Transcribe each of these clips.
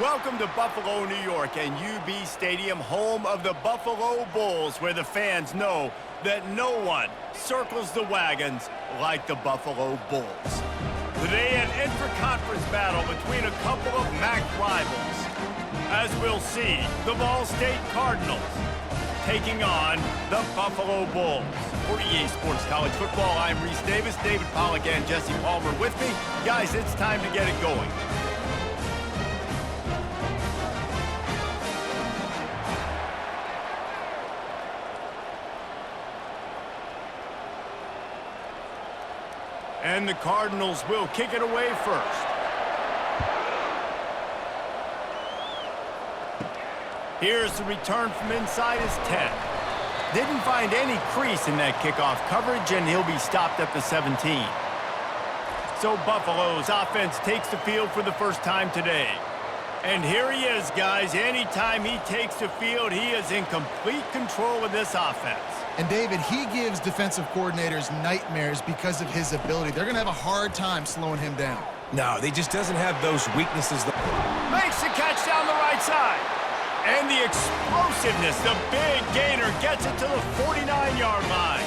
Welcome to Buffalo, New York, and UB Stadium, home of the Buffalo Bulls, where the fans know that no one circles the wagons like the Buffalo Bulls. Today, an intra-conference battle between a couple of MAC rivals. As we'll see, the Ball State Cardinals taking on the Buffalo Bulls. For EA Sports College Football, I'm Reese Davis, David Pollack, and Jesse Palmer with me. Guys, it's time to get it going. And the Cardinals will kick it away first. Here's the return from inside his 10. Didn't find any crease in that kickoff coverage, and he'll be stopped at the 17. So Buffalo's offense takes the field for the first time today. And here he is, guys. Anytime he takes the field, he is in complete control of this offense. And, David, he gives defensive coordinators nightmares because of his ability. They're going to have a hard time slowing him down. No, he just doesn't have those weaknesses. Makes the catch down the right side. And the explosiveness, the big gainer gets it to the 49-yard line.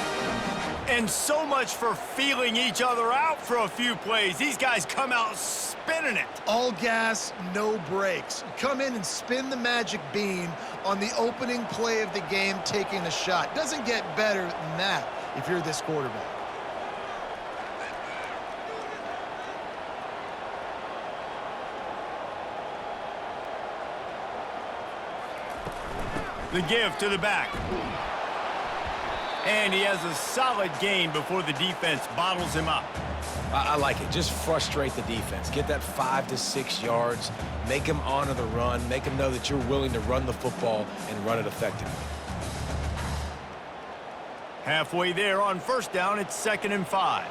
And so much for feeling each other out for a few plays. These guys come out spinning it. All gas, no brakes. Come in and spin the magic beam on the opening play of the game, taking the shot. Doesn't get better than that if you're this quarterback. The give to the back. And he has a solid gain before the defense bottles him up. I like it. Just frustrate the defense. Get that 5 to 6 yards. Make them honor the run. Make them know that you're willing to run the football and run it effectively. Halfway there on first down, it's 2nd and 5.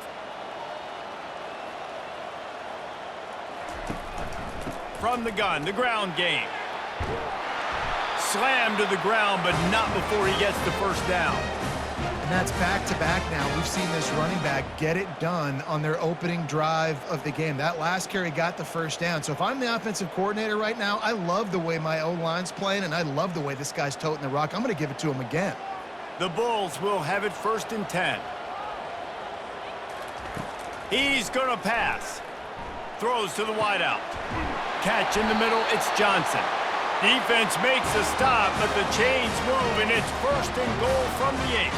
From the gun, the ground game. Slammed to the ground, but not before he gets the first down. And that's back-to-back now. We've seen this running back get it done on their opening drive of the game. That last carry got the first down. So if I'm the offensive coordinator right now, I love the way my O-line's playing, and I love the way this guy's toting the rock. I'm going to give it to him again. The Bulls will have it 1st and 10. He's going to pass. Throws to the wideout. Catch in the middle, it's Johnson. Defense makes a stop, but the chains move, and it's 1st and goal from the 8.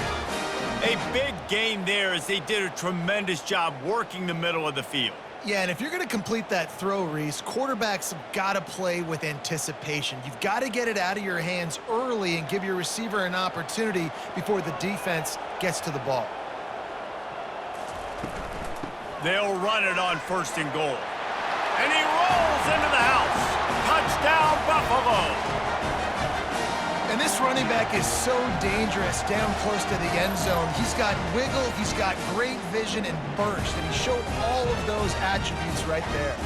A big gain there as they did a tremendous job working the middle of the field. Yeah, and if you're going to complete that throw, Reese, quarterbacks have got to play with anticipation. You've got to get it out of your hands early and give your receiver an opportunity before the defense gets to the ball. They'll run it on 1st and goal. And he rolls into the house. Touchdown, Buffalo. And this running back is so dangerous down close to the end zone. He's got wiggle, he's got great vision and burst, and he showed all of those attributes right there.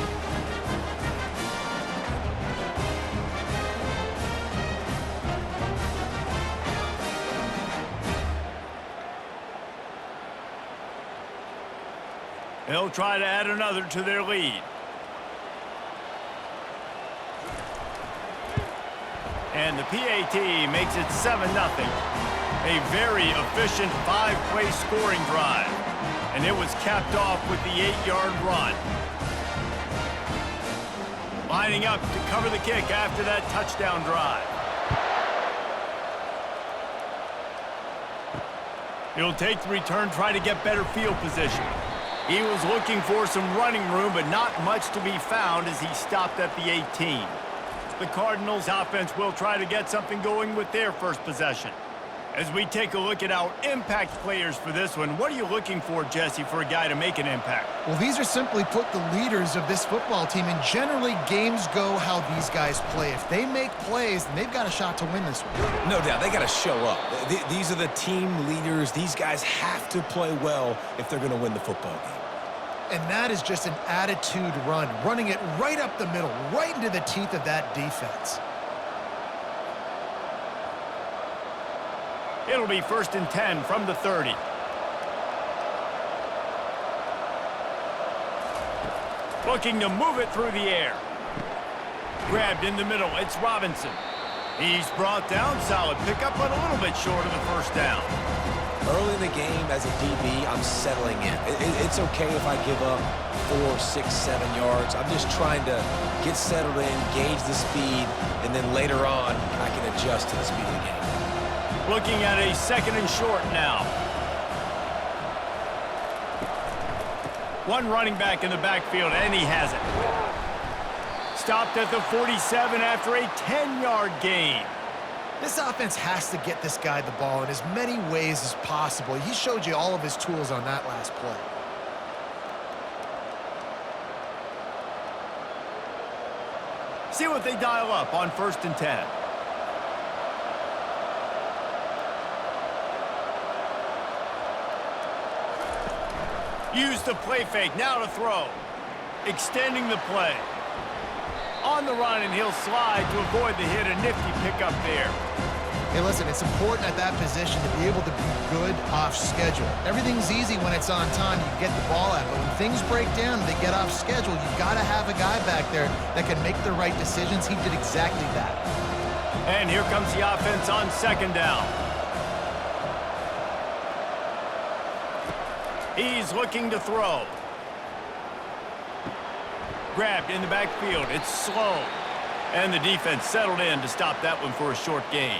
They'll try to add another to their lead. And the PAT makes it 7-0. A very efficient 5-play scoring drive. And it was capped off with the 8-yard run. Lining up to cover the kick after that touchdown drive. He'll take the return, try to get better field position. He was looking for some running room, but not much to be found as he stopped at the 18. The Cardinals offense will try to get something going with their first possession. As we take a look at our impact players for this one, what are you looking for, Jesse, for a guy to make an impact? Well, these are simply put the leaders of this football team, and generally games go how these guys play. If they make plays, then they've got a shot to win this one. No doubt. They got to show up. These are the team leaders. These guys have to play well if they're going to win the football game. And that is just an attitude run, running it right up the middle, right into the teeth of that defense. It'll be 1st and 10 from the 30. Looking to move it through the air. Grabbed in the middle. It's Robinson. He's brought down. Solid pickup, but a little bit short of the first down. Early in the game, as a DB, I'm settling in. It's okay if I give up 4, 6, 7 yards. I'm just trying to get settled in, gauge the speed, and then later on, I can adjust to the speed of the game. Looking at a 2nd and short now. One running back in the backfield, and he has it. Stopped at the 47 after a 10-yard gain. This offense has to get this guy the ball in as many ways as possible. He showed you all of his tools on that last play. See what they dial up on 1st and 10. Use the play fake, now to throw. Extending the play. On the run, and he'll slide to avoid the hit. A nifty pickup there. Hey, listen, it's important at that position to be able to be good off schedule. Everything's easy when it's on time. You get the ball out, but when things break down and they get off schedule, you've got to have a guy back there that can make the right decisions. He did exactly that. And here comes the offense on 2nd down. He's looking to throw. Grabbed in the backfield. It's slow. And the defense settled in to stop that one for a short gain.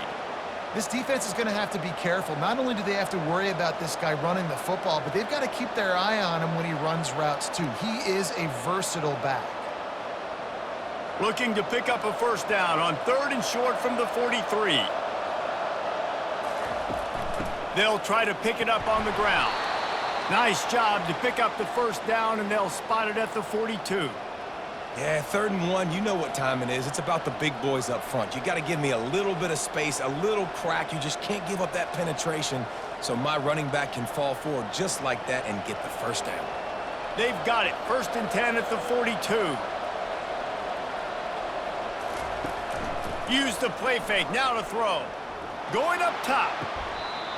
This defense is going to have to be careful. Not only do they have to worry about this guy running the football, but they've got to keep their eye on him when he runs routes too. He is a versatile back. Looking to pick up a 1st down on 3rd and short from the 43. They'll try to pick it up on the ground. Nice job to pick up the 1st down, and they'll spot it at the 42. Yeah, 3rd and 1, you know what time it is. It's about the big boys up front. You got to give me a little bit of space, a little crack. You just can't give up that penetration so my running back can fall forward just like that and get the 1st down. They've got it. 1st and 10 at the 42. Use the play fake. Now to throw. Going up top.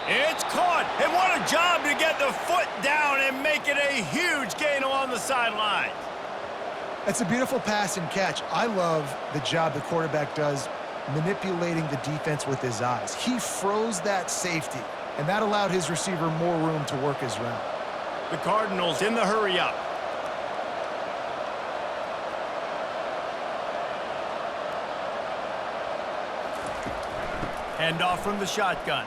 It's caught. And what a job to get the foot down and make it a huge gain along the sideline. That's a beautiful pass and catch. I love the job the quarterback does manipulating the defense with his eyes. He froze that safety, and that allowed his receiver more room to work his route. The Cardinals in the hurry up. Handoff from the shotgun.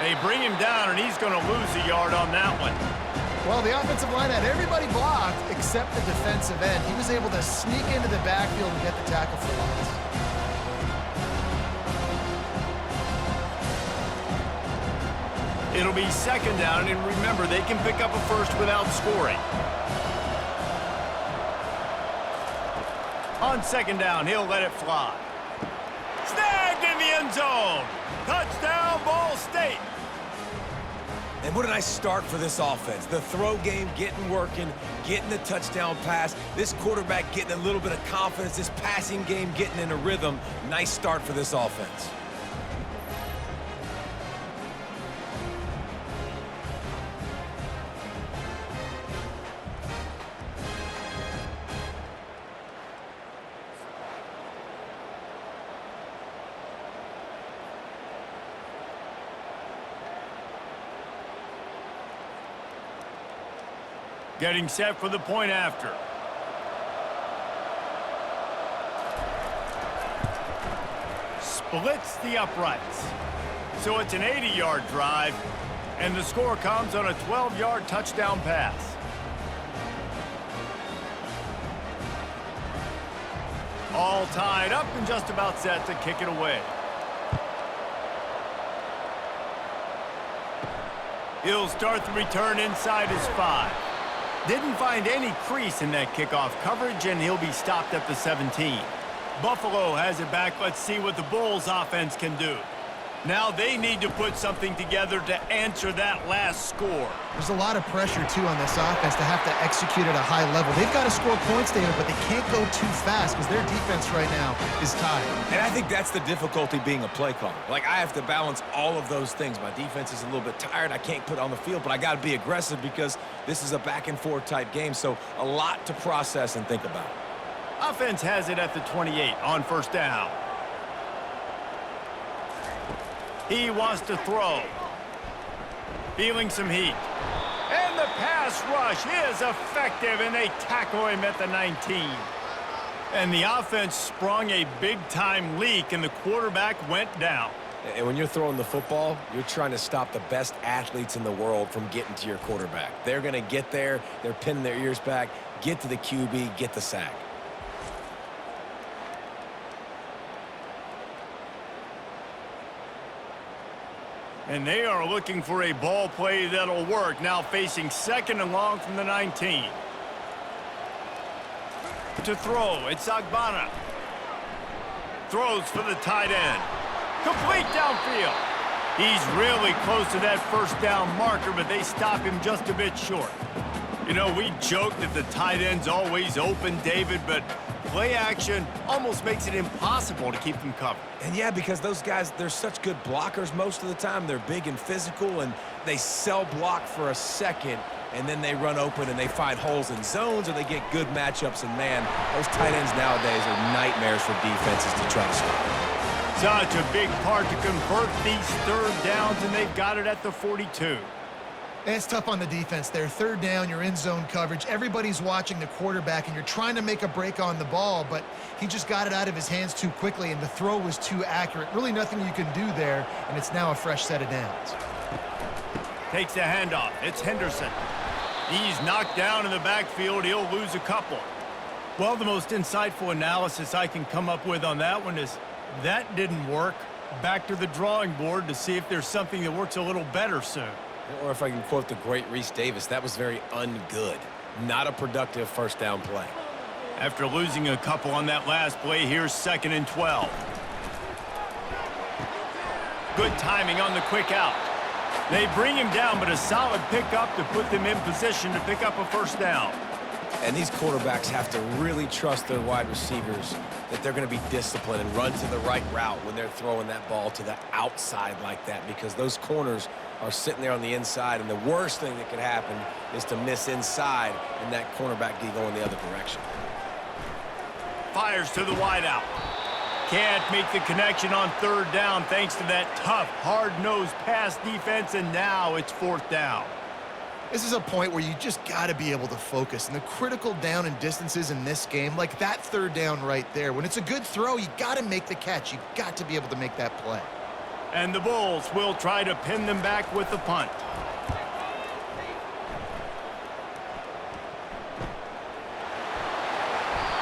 They bring him down, and he's going to lose a yard on that one. Well, the offensive line had everybody blocked except the defensive end. He was able to sneak into the backfield and get the tackle for loss. It'll be 2nd down, and remember, they can pick up a 1st without scoring. On 2nd down, he'll let it fly. Snagged in the end zone. Touchdown, Ball State. And what a nice start for this offense. The throw game getting working, getting the touchdown pass. This quarterback getting a little bit of confidence. This passing game getting in a rhythm. Nice start for this offense. Getting set for the point after. Splits the uprights. So it's an 80-yard drive, and the score comes on a 12-yard touchdown pass. All tied up and just about set to kick it away. He'll start the return inside his 5. Didn't find any crease in that kickoff coverage, and he'll be stopped at the 17. Buffalo has it back. Let's see what the Bulls offense can do. Now they need to put something together to answer that last score. There's a lot of pressure, too, on this offense to have to execute at a high level. They've got to score points, David, but they can't go too fast because their defense right now is tired. And I think that's the difficulty being a play caller. Like, I have to balance all of those things. My defense is a little bit tired. I can't put on the field, but I got to be aggressive because this is a back-and-forth type game, so a lot to process and think about. Offense has it at the 28 on first down. He wants to throw. Feeling some heat. And the pass rush is effective, and they tackle him at the 19. And the offense sprung a big-time leak, and the quarterback went down. And when you're throwing the football, you're trying to stop the best athletes in the world from getting to your quarterback. They're going to get there. They're pinning their ears back, get to the QB, get the sack. And they are looking for a ball play that'll work. Now facing second and long from the 19. To throw, it's Agbana. Throws for the tight end. Complete downfield. He's really close to that first down marker, but they stop him just a bit short. You know, we joke that the tight end's always open, David, but play action almost makes it impossible to keep them covered. And yeah, because those guys, they're such good blockers most of the time. They're big and physical, and they cell block for a second, and then they run open and they find holes in zones, or they get good matchups. And man, those tight ends nowadays are nightmares for defenses to try to stop. Such a big part to convert these third downs, and they've got it at the 42. And it's tough on the defense there. Third down, you're in zone coverage. Everybody's watching the quarterback, and you're trying to make a break on the ball, but he just got it out of his hands too quickly, and the throw was too accurate. Really nothing you can do there, and it's now a fresh set of downs. Takes the handoff. It's Henderson. He's knocked down in the backfield. He'll lose a couple. Well, the most insightful analysis I can come up with on that one is that didn't work. Back to the drawing board to see if there's something that works a little better soon. Or if I can quote the great Reese Davis, that was very ungood. Not a productive first down play. After losing a couple on that last play, here's 2nd and 12. Good timing on the quick out. They bring him down, but a solid pickup to put them in position to pick up a first down. And these quarterbacks have to really trust their wide receivers that they're going to be disciplined and run to the right route when they're throwing that ball to the outside like that, because those corners are sitting there on the inside, and the worst thing that could happen is to miss inside and that cornerback get going the other direction. Fires to the wideout. Can't make the connection on third down thanks to that tough, hard-nosed pass defense, and now it's 4th down. This is a point where you just got to be able to focus. And the critical down and distances in this game, like that third down right there, when it's a good throw, you got to make the catch. You got to be able to make that play. And the Bulls will try to pin them back with the punt.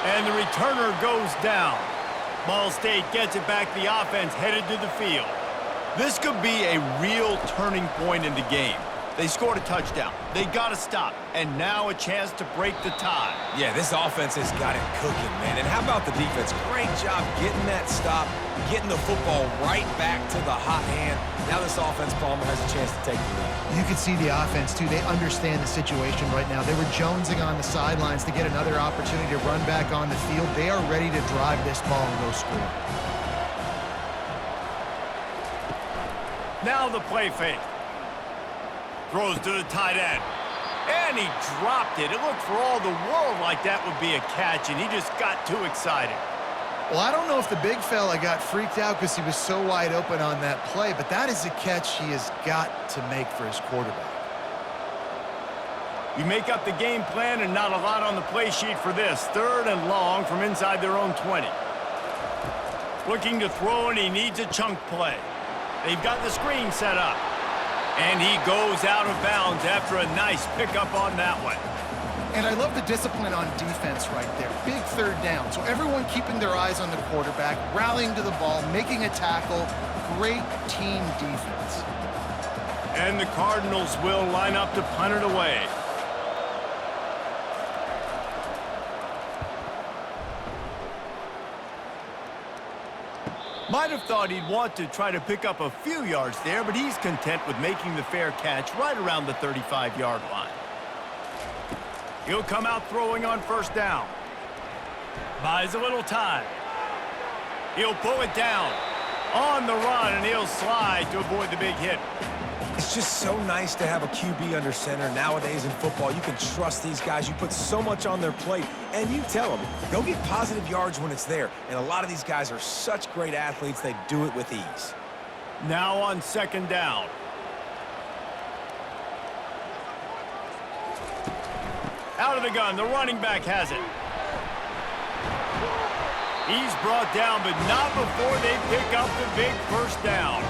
And the returner goes down. Ball State gets it back. The offense headed to the field. This could be a real turning point in the game. They scored a touchdown. They got to stop. And now a chance to break the tie. Yeah, this offense has got it cooking, man. And how about the defense? Great job getting that stop, getting the football right back to the hot hand. Now this offense, Palmer, has a chance to take the lead. You can see the offense, too. They understand the situation right now. They were jonesing on the sidelines to get another opportunity to run back on the field. They are ready to drive this ball and go score. Now the play fake. Throws to the tight end. And he dropped it. It looked for all the world like that would be a catch, and he just got too excited. Well, I don't know if the big fella got freaked out because he was so wide open on that play, but that is a catch he has got to make for his quarterback. You make up the game plan, and not a lot on the play sheet for this. 3rd and long from inside their own 20. Looking to throw, and he needs a chunk play. They've got the screen set up. And he goes out of bounds after a nice pickup on that one. And I love the discipline on defense right there. Big third down. So everyone keeping their eyes on the quarterback, rallying to the ball, making a tackle. Great team defense. And the Cardinals will line up to punt it away. Might have thought he'd want to try to pick up a few yards there, but he's content with making the fair catch right around the 35-yard line. He'll come out throwing on first down. Buys a little time. He'll pull it down on the run, and he'll slide to avoid the big hit. It's just so nice to have a QB under center. Nowadays in football, you can trust these guys. You put so much on their plate, and you tell them, go get positive yards when it's there. And a lot of these guys are such great athletes, they do it with ease. Now on second down. Out of the gun, the running back has it. He's brought down, but not before they pick up the big first down.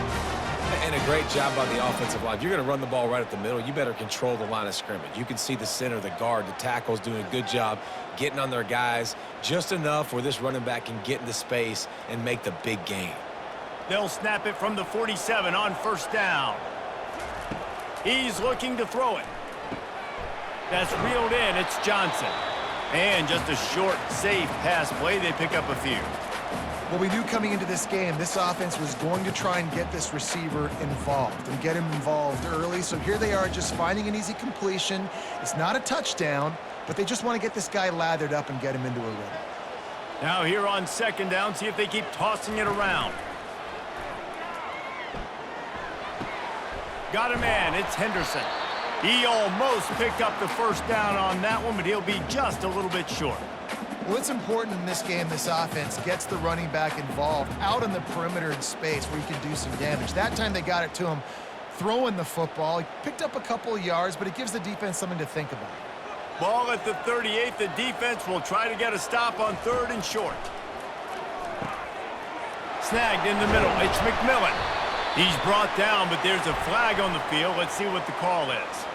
And a great job by the offensive line. If you're going to run the ball right at the middle, you better control the line of scrimmage. You can see the center, the guard, the tackles doing a good job getting on their guys just enough where this running back can get into space and make the big gain. They'll snap it from the 47 on first down. He's looking to throw it. That's reeled in. It's Johnson. And just a short, safe pass play. They pick up a few. Well, we knew coming into this game, this offense was going to try and get this receiver involved and get him involved early. So here they are just finding an easy completion. It's not a touchdown, but they just want to get this guy lathered up and get him into a rhythm. Now here on second down, see if they keep tossing it around. Got a man. It's Henderson. He almost picked up the first down on that one, but he'll be just a little bit short. Well, it's important in this game this offense gets the running back involved out on the perimeter in space where he can do some damage. That time they got it to him throwing the football. He picked up a couple of yards, but it gives the defense something to think about. Ball at the 38. The defense will try to get a stop on third and short. Snagged in the middle. It's McMillan. He's brought down, but there's a flag on the field. Let's see what the call is.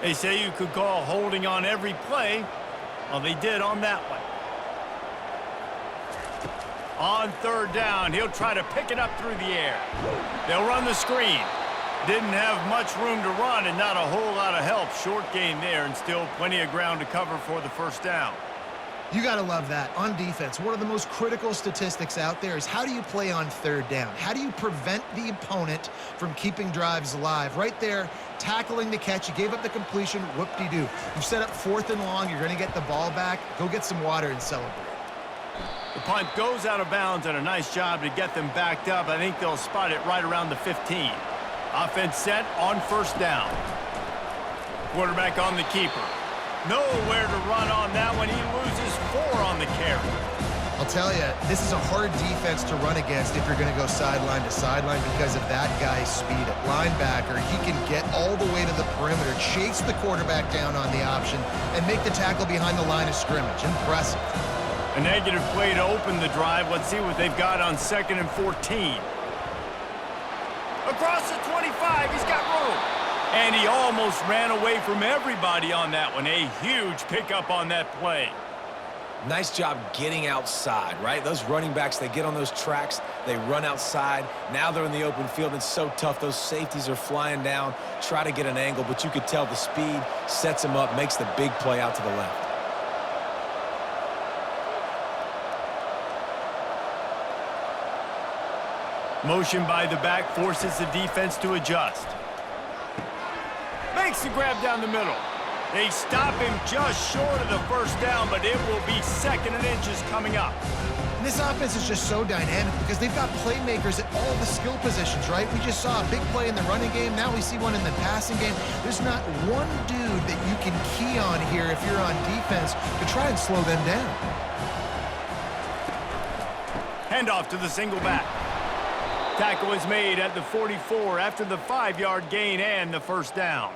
They say you could call holding on every play. Well, they did on that one. On third down, he'll try to pick it up through the air. They'll run the screen. Didn't have much room to run and not a whole lot of help. Short gain there and still plenty of ground to cover for the first down. You got to love that. On defense, one of the most critical statistics out there is how do you play on third down? How do you prevent the opponent from keeping drives alive? Right there, tackling the catch. You gave up the completion. Whoop-de-doo. You set up fourth and long. You're going to get the ball back. Go get some water and celebrate. The punt goes out of bounds, and a nice job to get them backed up. I think they'll spot it right around the 15. Offense set on first down. Quarterback on the keeper. Nowhere to run on that one. He loses 4 on the carry. I'll tell you, this is a hard defense to run against if you're going to go sideline to sideline because of that guy's speed at linebacker. He can get all the way to the perimeter, chase the quarterback down on the option, and make the tackle behind the line of scrimmage. Impressive. A negative play to open the drive. Let's see what they've got on 2nd and 14. Across the 25, he's got room. And he almost ran away from everybody on that one. A huge pickup on that play. Nice job getting outside, right? Those running backs, they get on those tracks, they run outside. Now they're in the open field. It's so tough. Those safeties are flying down, try to get an angle, but you could tell the speed sets them up, makes the big play out to the left. Motion by the back forces the defense to adjust. Makes the grab down the middle. They stop him just short of the first down, but it will be 2nd and inches coming up. And this offense is just so dynamic because they've got playmakers at all the skill positions, right? We just saw a big play in the running game. Now we see one in the passing game. There's not one dude that you can key on here if you're on defense to try and slow them down. Handoff to the single back. Tackle is made at the 44 after the 5-yard gain and the first down.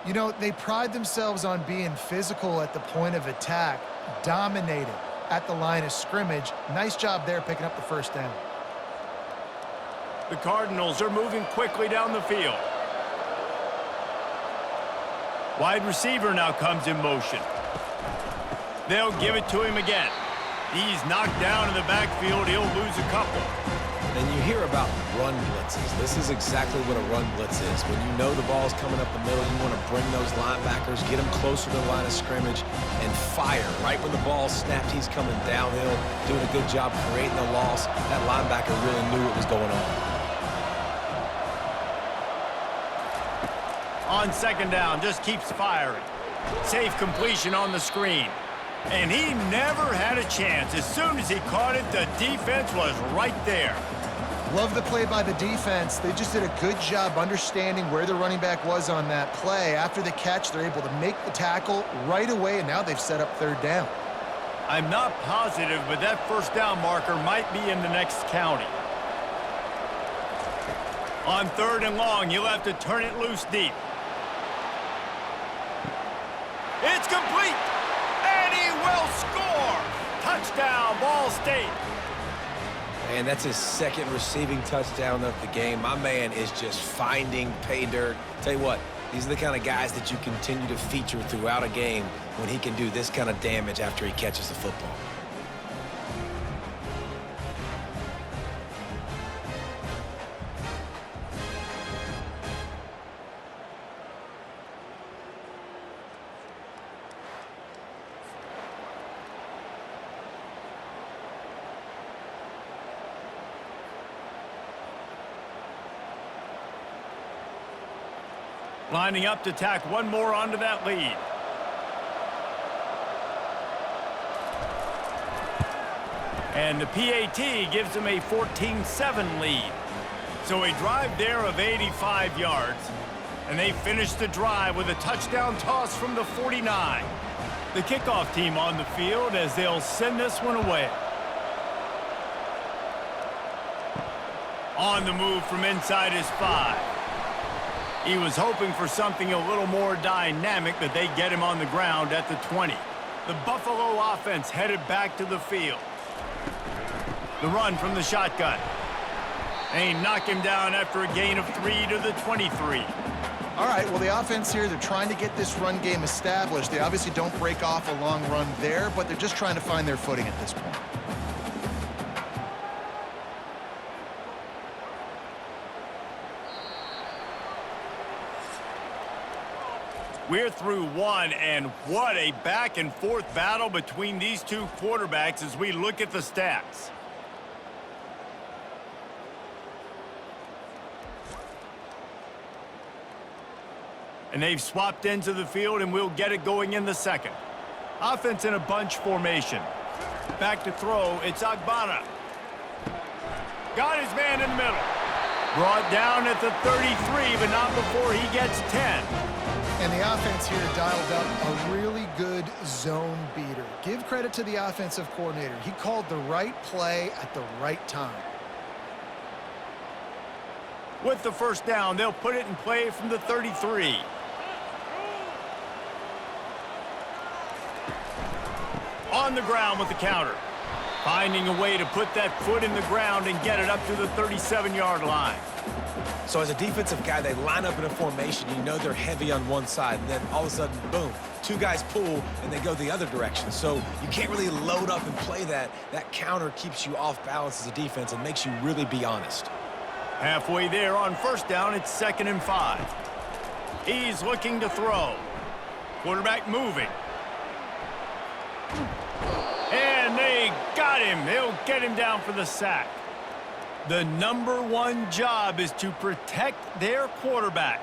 You know, they pride themselves on being physical at the point of attack, dominated at the line of scrimmage. Nice job there picking up the first down. The Cardinals are moving quickly down the field. Wide receiver now comes in motion. They'll give it to him again. He's knocked down in the backfield. He'll lose a couple. And you hear about run blitzes. This is exactly what a run blitz is. When you know the ball's coming up the middle, you want to bring those linebackers, get them closer to the line of scrimmage, and fire. Right when the ball snapped, he's coming downhill, doing a good job creating a loss. That linebacker really knew what was going on. On 2nd down, just keeps firing. Safe completion on the screen. And he never had a chance. As soon as he caught it, the defense was right there. Love the play by the defense. They just did a good job understanding where the running back was on that play. After the catch, they're able to make the tackle right away, and now they've set up third down. I'm not positive, but that first down marker might be in the next county. On 3rd and long, you'll have to turn it loose deep. It's complete, and he will score. Touchdown, Ball State. And that's his second receiving touchdown of the game. My man is just finding pay dirt. Tell you what, these are the kind of guys that you continue to feature throughout a game when he can do this kind of damage after he catches the football. Lining up to tack one more onto that lead. And the PAT gives them a 14-7 lead. So a drive there of 85 yards. And they finish the drive with a touchdown toss from the 49. The kickoff team on the field as they'll send this one away. On the move from inside his 5. He was hoping for something a little more dynamic, but they get him on the ground at the 20. The Buffalo offense headed back to the field. The run from the shotgun. They knock him down after a gain of 3 to the 23. All right, well, the offense here, they're trying to get this run game established. They obviously don't break off a long run there, but they're just trying to find their footing at this point. We're through one, and what a back-and-forth battle between these two quarterbacks as we look at the stats. And they've swapped into the field, and we'll get it going in the second. Offense in a bunch formation. Back to throw, it's Agbana. Got his man in the middle. Brought down at the 33, but not before he gets 10. And the offense here dialed up a really good zone beater. Give credit to the offensive coordinator. He called the right play at the right time. With the first down, they'll put it in play from the 33. On the ground with the counter. Finding a way to put that foot in the ground and get it up to the 37-yard line. So as a defensive guy, they line up in a formation. You know they're heavy on one side, and then all of a sudden, boom, two guys pull, and they go the other direction. So you can't really load up and play that. That counter keeps you off balance as a defense and makes you really be honest. Halfway there on first down, it's 2nd and 5. He's looking to throw. Quarterback moving. And they got him. They'll get him down for the sack. The #1 job is to protect their quarterback,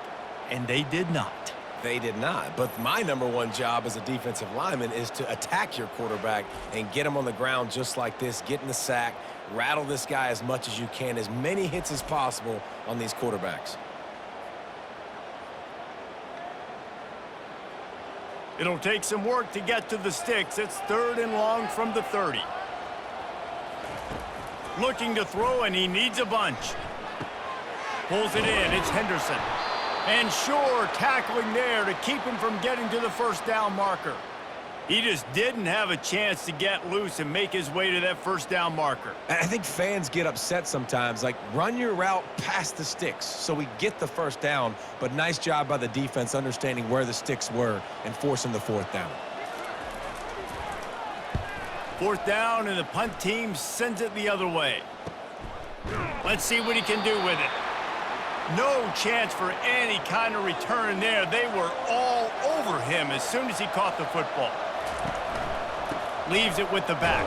and they did not. They did not, but my #1 job as a defensive lineman is to attack your quarterback and get him on the ground just like this, get in the sack, rattle this guy as much as you can, as many hits as possible on these quarterbacks. It'll take some work to get to the sticks. It's 3rd and long from the 30. Looking to throw, and he needs a bunch. Pulls it in. It's Henderson. And Shore tackling there to keep him from getting to the first down marker. He just didn't have a chance to get loose and make his way to that first down marker. I think fans get upset sometimes, like run your route past the sticks so we get the first down, but nice job by the defense understanding where the sticks were and forcing the 4th down. 4th down, and the punt team sends it the other way. Let's see what he can do with it. No chance for any kind of return there. They were all over him as soon as he caught the football. Leaves it with the back.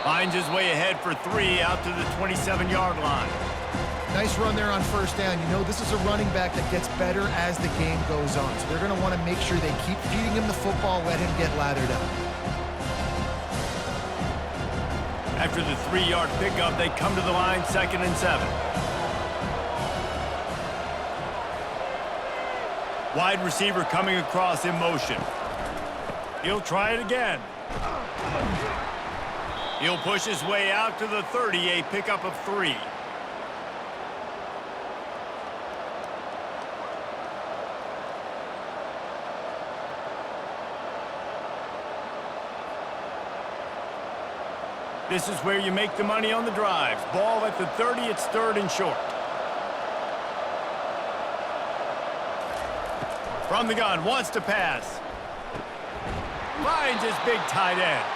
Finds his way ahead for 3 out to the 27-yard line. Nice run there on first down. You know, this is a running back that gets better as the game goes on. So they're going to want to make sure they keep feeding him the football, let him get lathered up. After the 3-yard pickup, they come to the line 2nd and 7. Wide receiver coming across in motion. He'll try it again. He'll push his way out to the 30, a pickup of 3. This is where you make the money on the drives. Ball at the 30, it's 3rd and short. From the gun, wants to pass. Finds his big tight end.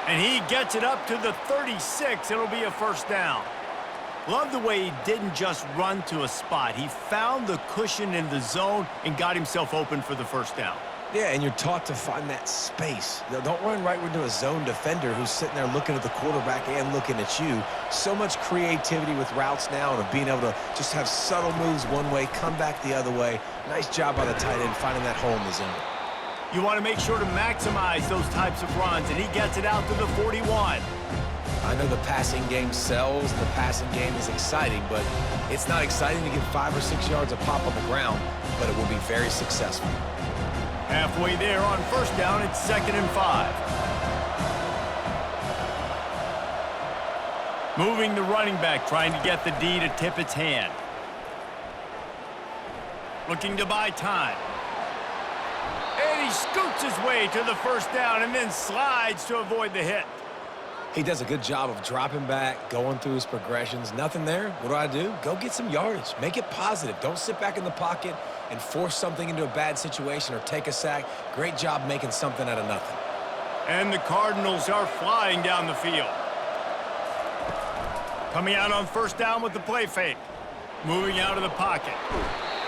And he gets it up to the 36. It'll be a 1st down. Love the way he didn't just run to a spot. He found the cushion in the zone and got himself open for the 1st down. Yeah, and you're taught to find that space. Don't run right into a zone defender who's sitting there looking at the quarterback and looking at you. So much creativity with routes now and of being able to just have subtle moves one way, come back the other way. Nice job by the tight end finding that hole in the zone. You want to make sure to maximize those types of runs, and he gets it out to the 41. I know the passing game sells, and the passing game is exciting, but it's not exciting to get 5 or 6 yards of pop on the ground, but it will be very successful. Halfway there on 1st down, it's 2nd and 5. Moving the running back, trying to get the D to tip its hand. Looking to buy time. And he scoots his way to the 1st down and then slides to avoid the hit. He does a good job of dropping back, going through his progressions. Nothing there. What do? Go get some yardage. Make it positive. Don't sit back in the pocket and force something into a bad situation or take a sack. Great job making something out of nothing. And the Cardinals are flying down the field. Coming out on 1st down with the play fake. Moving out of the pocket.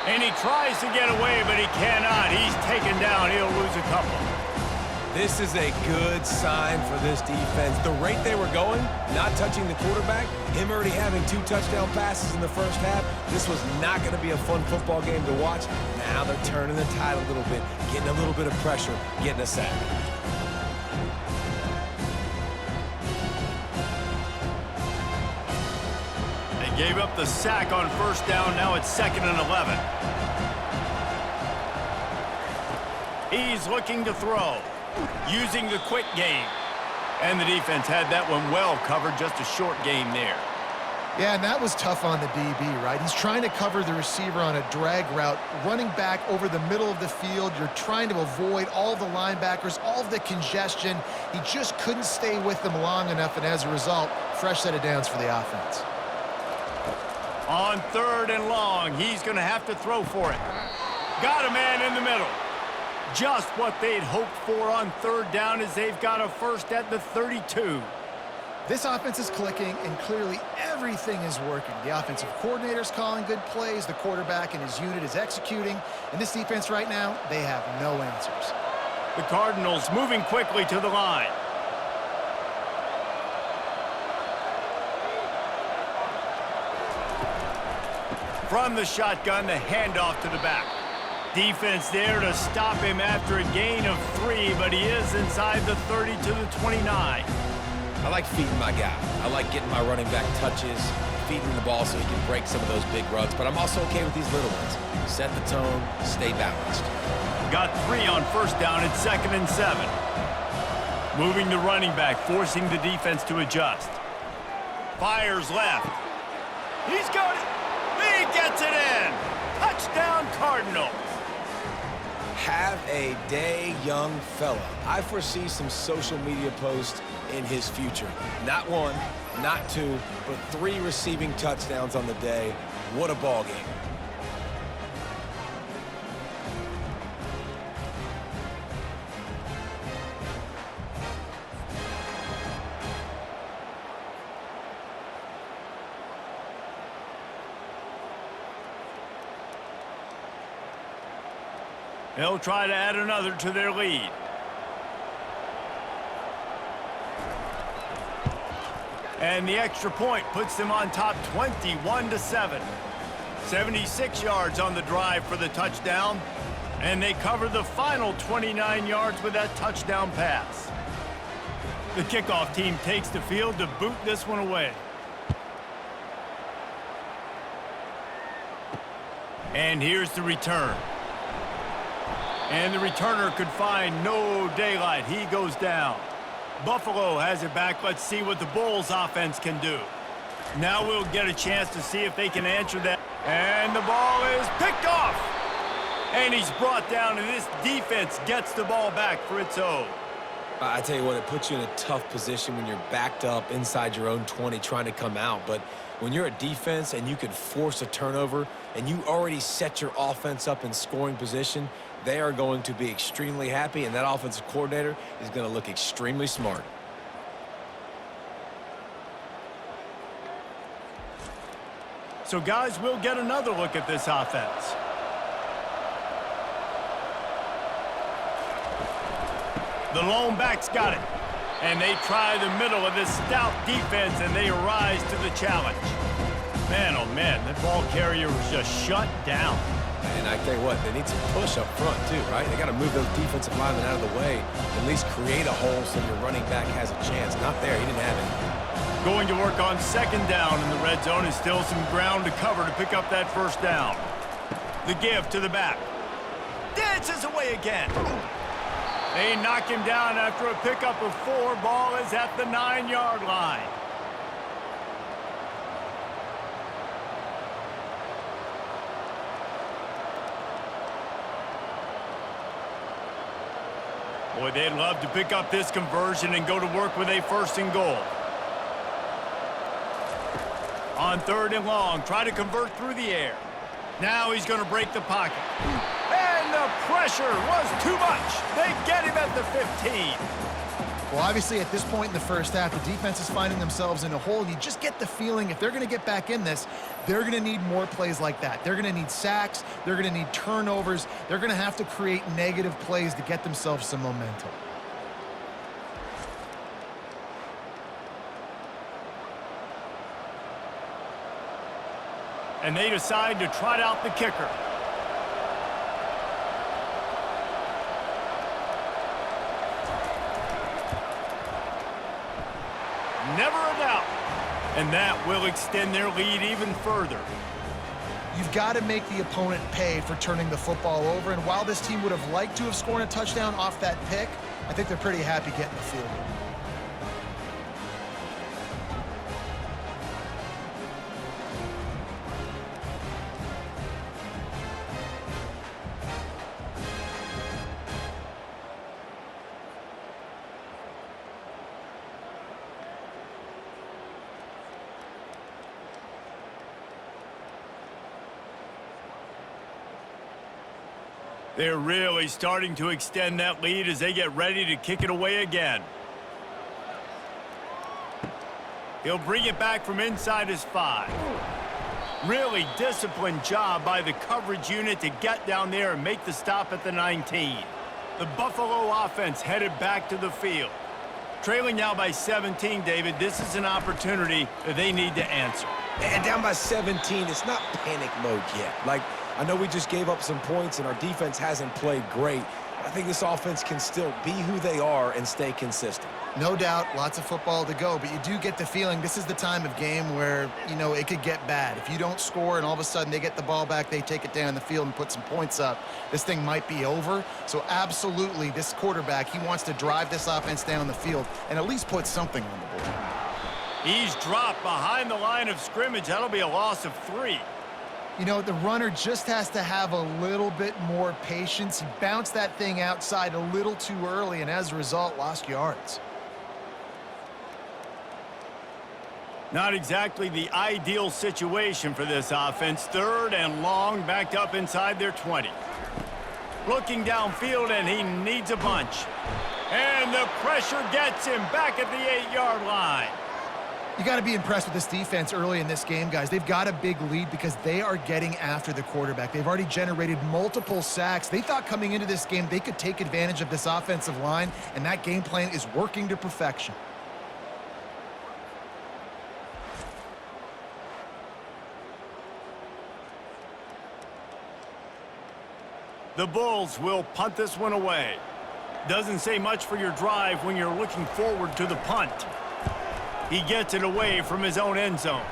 And he tries to get away, but he cannot. He's taken down. He'll lose a couple. This is a good sign for this defense. The rate they were going, not touching the quarterback, him already having 2 touchdown passes in the 1st half, this was not going to be a fun football game to watch. Now they're turning the tide a little bit, getting a little bit of pressure, getting a sack. They gave up the sack on 1st down. Now it's 2nd and 11. He's looking to throw. Using the quick game. And the defense had that one well covered, just a short game there. Yeah, and that was tough on the DB, right? He's trying to cover the receiver on a drag route, running back over the middle of the field. You're trying to avoid all the linebackers, all of the congestion. He just couldn't stay with them long enough, and as a result, fresh set of downs for the offense. On 3rd and long, he's going to have to throw for it. Got a man in the middle. Just what they'd hoped for on 3rd down as they've got a 1st at the 32. This offense is clicking, and clearly everything is working. The offensive coordinator's calling good plays. The quarterback and his unit is executing. And this defense right now, they have no answers. The Cardinals moving quickly to the line. From the shotgun, the handoff to the back. Defense there to stop him after a gain of 3, but he is inside the 30 to the 29. I like feeding my guy. I like getting my running back touches, feeding the ball so he can break some of those big runs, but I'm also okay with these little ones. Set the tone, stay balanced. Got 3 on 1st down at 2nd and 7. Moving the running back, forcing the defense to adjust. Fires left. He's got it. He gets it in. Touchdown, Cardinals. Have a day, young fella. I foresee some social media posts in his future. Not 1, not 2, but 3 receiving touchdowns on the day. What a ball game. They'll try to add another to their lead. And the extra point puts them on top 21-7. 76 yards on the drive for the touchdown. And they cover the final 29 yards with that touchdown pass. The kickoff team takes the field to boot this one away. And here's the return. And the returner could find no daylight. He goes down. Buffalo has it back. Let's see what the Bulls offense can do. Now we'll get a chance to see if they can answer that. And the ball is picked off. And he's brought down, and this defense gets the ball back for its own. I tell you what, it puts you in a tough position when you're backed up inside your own 20 trying to come out. But when you're a defense and you can force a turnover and you already set your offense up in scoring position, they are going to be extremely happy, and that offensive coordinator is going to look extremely smart. So, guys, we'll get another look at this offense. The lone back's got it. And they try the middle of this stout defense, and they rise to the challenge. Man, oh, man, that ball carrier was just shut down. And I tell you what, they need some push up front, too, right? They got to move those defensive linemen out of the way, at least create a hole so your running back has a chance. Not there. He didn't have it. Going to work on second down in the red zone, is still some ground to cover to pick up that first down. The give to the back. Dances away again. They knock him down after a pickup of 4. Ball is at the 9-yard line. Boy, they'd love to pick up this conversion and go to work with a 1st and goal. On 3rd and long, try to convert through the air. Now he's going to break the pocket. And the pressure was too much. They get him at the 15. Well, obviously, at this point in the first half, the defense is finding themselves in a hole, and you just get the feeling if they're going to get back in this, they're going to need more plays like that. They're going to need sacks. They're going to need turnovers. They're going to have to create negative plays to get themselves some momentum. And they decide to trot out the kicker. Never a doubt. And that will extend their lead even further. You've got to make the opponent pay for turning the football over, and while this team would have liked to have scored a touchdown off that pick, I think they're pretty happy getting the field goal. They're really starting to extend that lead as they get ready to kick it away again. He'll bring it back from inside his 5. Really disciplined job by the coverage unit to get down there and make the stop at the 19. The Buffalo offense headed back to the field. Trailing now by 17, David, this is an opportunity that they need to answer. And down by 17, it's not panic mode yet. Like, I know we just gave up some points and our defense hasn't played great. I think this offense can still be who they are and stay consistent. No doubt, lots of football to go, but you do get the feeling this is the time of game where, you know, it could get bad. If you don't score and all of a sudden they get the ball back, they take it down the field and put some points up, this thing might be over. So absolutely, this quarterback, he wants to drive this offense down the field and at least put something on the board. He's dropped behind the line of scrimmage. That'll be a loss of 3. You know, the runner just has to have a little bit more patience. He bounced that thing outside a little too early and as a result lost yards. Not exactly the ideal situation for this offense. 3rd and long, backed up inside their 20. Looking downfield, and he needs a bunch. And the pressure gets him back at the 8-yard line. You got to be impressed with this defense early in this game, guys. They've got a big lead because they are getting after the quarterback. They've already generated multiple sacks. They thought coming into this game they could take advantage of this offensive line, and that game plan is working to perfection. The Bulls will punt this one away. Doesn't say much for your drive when you're looking forward to the punt. He gets it away from his own end zone.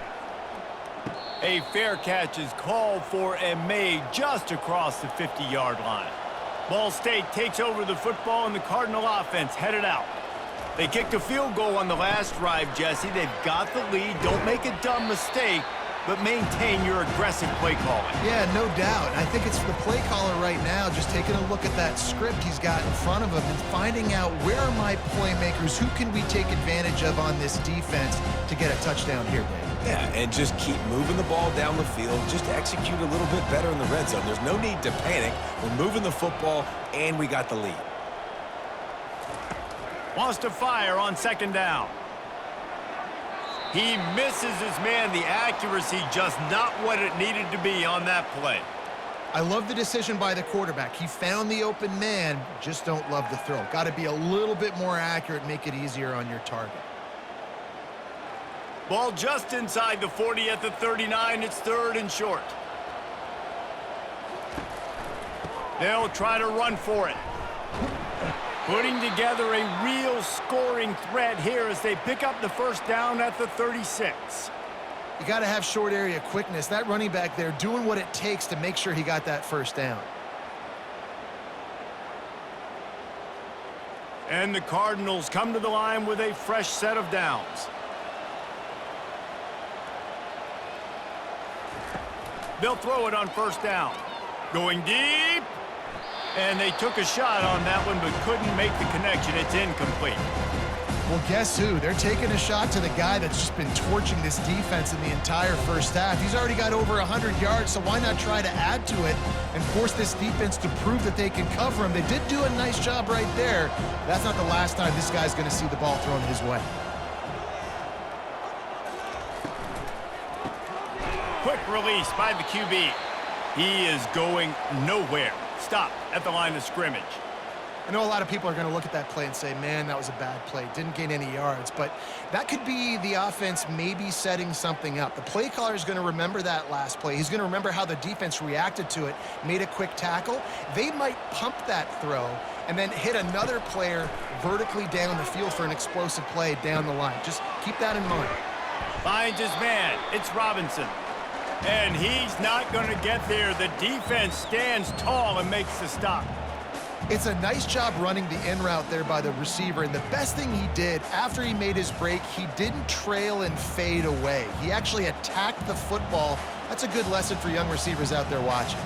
A fair catch is called for and made just across the 50-yard line. Ball State takes over the football, and the Cardinal offense headed out. They kicked a field goal on the last drive, Jesse. They've got the lead. Don't make a dumb mistake, but maintain your aggressive play calling. Yeah, no doubt. I think it's the play caller right now just taking a look at that script he's got in front of him and finding out where are my playmakers, who can we take advantage of on this defense to get a touchdown here, Dave. Yeah, and just keep moving the ball down the field. Just execute a little bit better in the red zone. There's no need to panic. We're moving the football, and we got the lead. Wants to fire on second down. He misses his man. The accuracy just not what it needed to be on that play. I love the decision by the quarterback. He found the open man, just don't love the throw. Got to be a little bit more accurate, make it easier on your target. Ball just inside the 40 at the 39. It's 3rd and short. They'll try to run for it. Putting together a real scoring threat here as they pick up the first down at the 36. You got to have short area quickness. That running back there doing what it takes to make sure he got that first down. And the Cardinals come to the line with a fresh set of downs. They'll throw it on first down. Going deep. And they took a shot on that one but couldn't make the connection. It's incomplete. Well, guess who? They're taking a shot to the guy that's just been torching this defense in the entire first half. He's already got over 100 yards, so why not try to add to it and force this defense to prove that they can cover him? They did do a nice job right there. That's not the last time this guy's going to see the ball thrown his way. Quick release by the QB. He is going nowhere. Stop at the line of scrimmage. I know a lot of people are going to look at that play and say, man, that was a bad play. Didn't gain any yards. But that could be the offense maybe setting something up. The play caller is going to remember that last play. He's going to remember how the defense reacted to it, made a quick tackle. They might pump that throw and then hit another player vertically down the field for an explosive play down the line. Just keep that in mind. Finds his man. It's Robinson. And he's not going to get there. The defense stands tall and makes the stop. It's a nice job running the in route there by the receiver. And the best thing he did after he made his break, he didn't trail and fade away. He actually attacked the football. That's a good lesson for young receivers out there watching.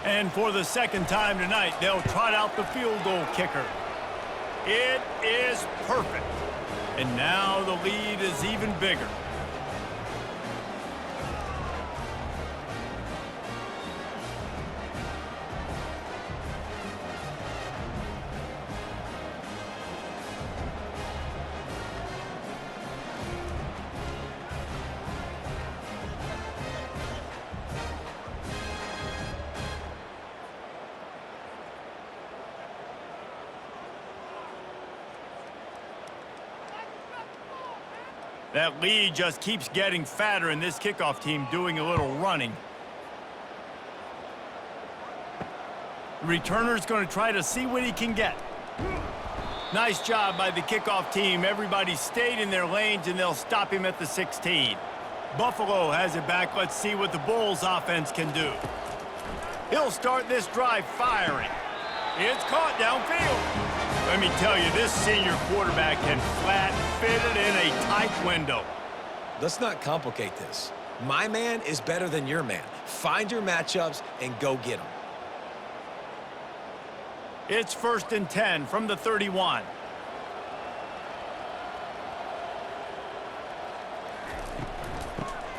And for the second time tonight, they'll trot out the field goal kicker. It is perfect. And now the lead is even bigger. That lead just keeps getting fatter, and this kickoff team doing a little running. The returner's going to try to see what he can get. Nice job by the kickoff team. Everybody stayed in their lanes, and they'll stop him at the 16. Buffalo has it back. Let's see what the Bulls offense can do. He'll start this drive firing. It's caught downfield. Let me tell you, this senior quarterback can flat fit it in a tight window. Let's not complicate this. My man is better than your man. Find your matchups and go get them. It's 1st and 10 from the 31.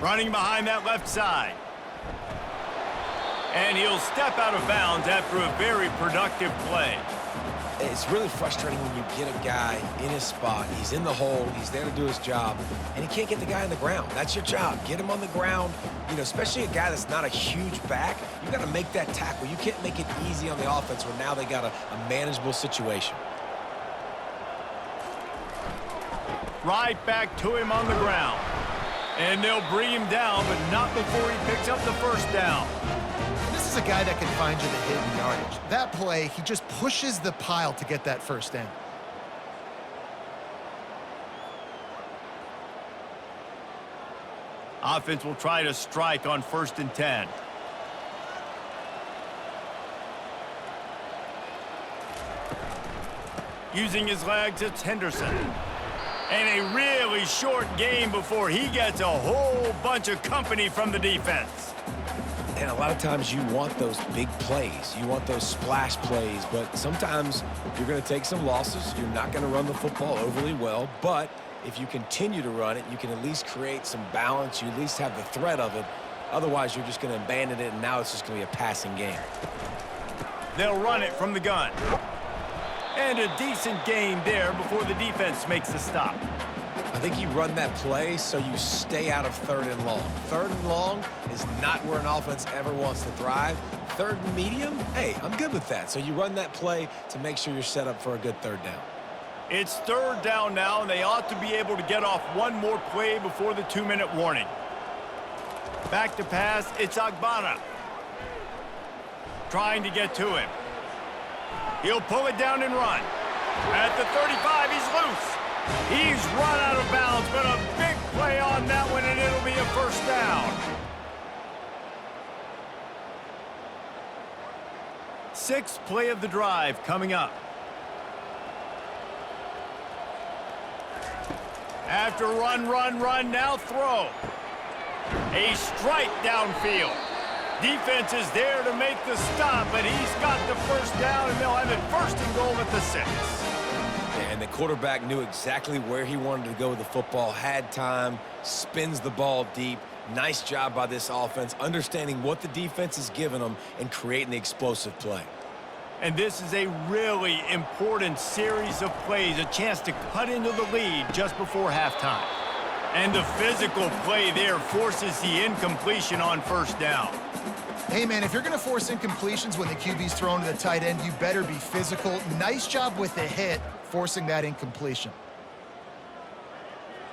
Running behind that left side. And he'll step out of bounds after a very productive play. It's really frustrating when you get a guy in his spot. He's in the hole. He's there to do his job, and he can't get the guy on the ground. That's your job. Get him on the ground. You know, especially a guy that's not a huge back. You got to make that tackle. You can't make it easy on the offense where now they got a manageable situation. Right back to him on the ground. And they'll bring him down, but not before he picks up the first down. This is a guy that can find you the hidden yardage. That play, he just pushes the pile to get that first down. Offense will try to strike on 1st and 10. Using his legs, it's Henderson. And a really short game before he gets a whole bunch of company from the defense. And a lot of times you want those big plays. You want those splash plays, but sometimes you're going to take some losses. You're not going to run the football overly well, but if you continue to run it, you can at least create some balance. You at least have the threat of it. Otherwise, you're just going to abandon it, and now it's just going to be a passing game. They'll run it from the gun. And a decent gain there before the defense makes the stop. I think you run that play so you stay out of 3rd and long. 3rd and long is not where an offense ever wants to thrive. 3rd and medium, hey, I'm good with that. So you run that play to make sure you're set up for a good 3rd down. It's 3rd down now, and they ought to be able to get off one more play before the 2-minute warning. Back to pass, it's Agbana. Trying to get to him. He'll pull it down and run. At the 35, he's loose. He's run out of bounds, but a big play on that one, and it'll be a 1st down. 6th play of the drive coming up. After run, now throw. A strike downfield. Defense is there to make the stop, but he's got the 1st down, and they'll have it 1st and goal at the 6. And the quarterback knew exactly where he wanted to go with the football, had time, spins the ball deep. Nice job by this offense, understanding what the defense is giving them and creating the explosive play. And this is a really important series of plays, a chance to cut into the lead just before halftime. And the physical play there forces the incompletion on 1st down. Hey, man, if you're going to force incompletions when the QB's thrown to the tight end, you better be physical. Nice job with the hit, forcing that incompletion.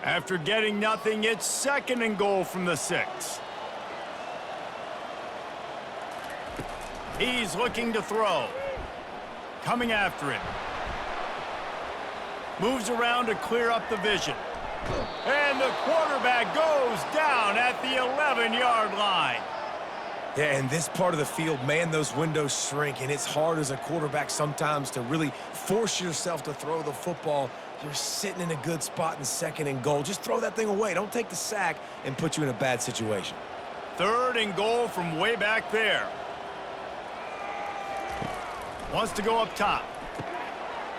After getting nothing, it's 2nd and goal from the 6. He's looking to throw. Coming after him. Moves around to clear up the vision. And the quarterback goes down at the 11-yard line. Yeah, in this part of the field, man, those windows shrink, and it's hard as a quarterback sometimes to really force yourself to throw the football. You're sitting in a good spot in 2nd and goal. Just throw that thing away. Don't take the sack and put you in a bad situation. 3rd and goal from way back there. Wants to go up top.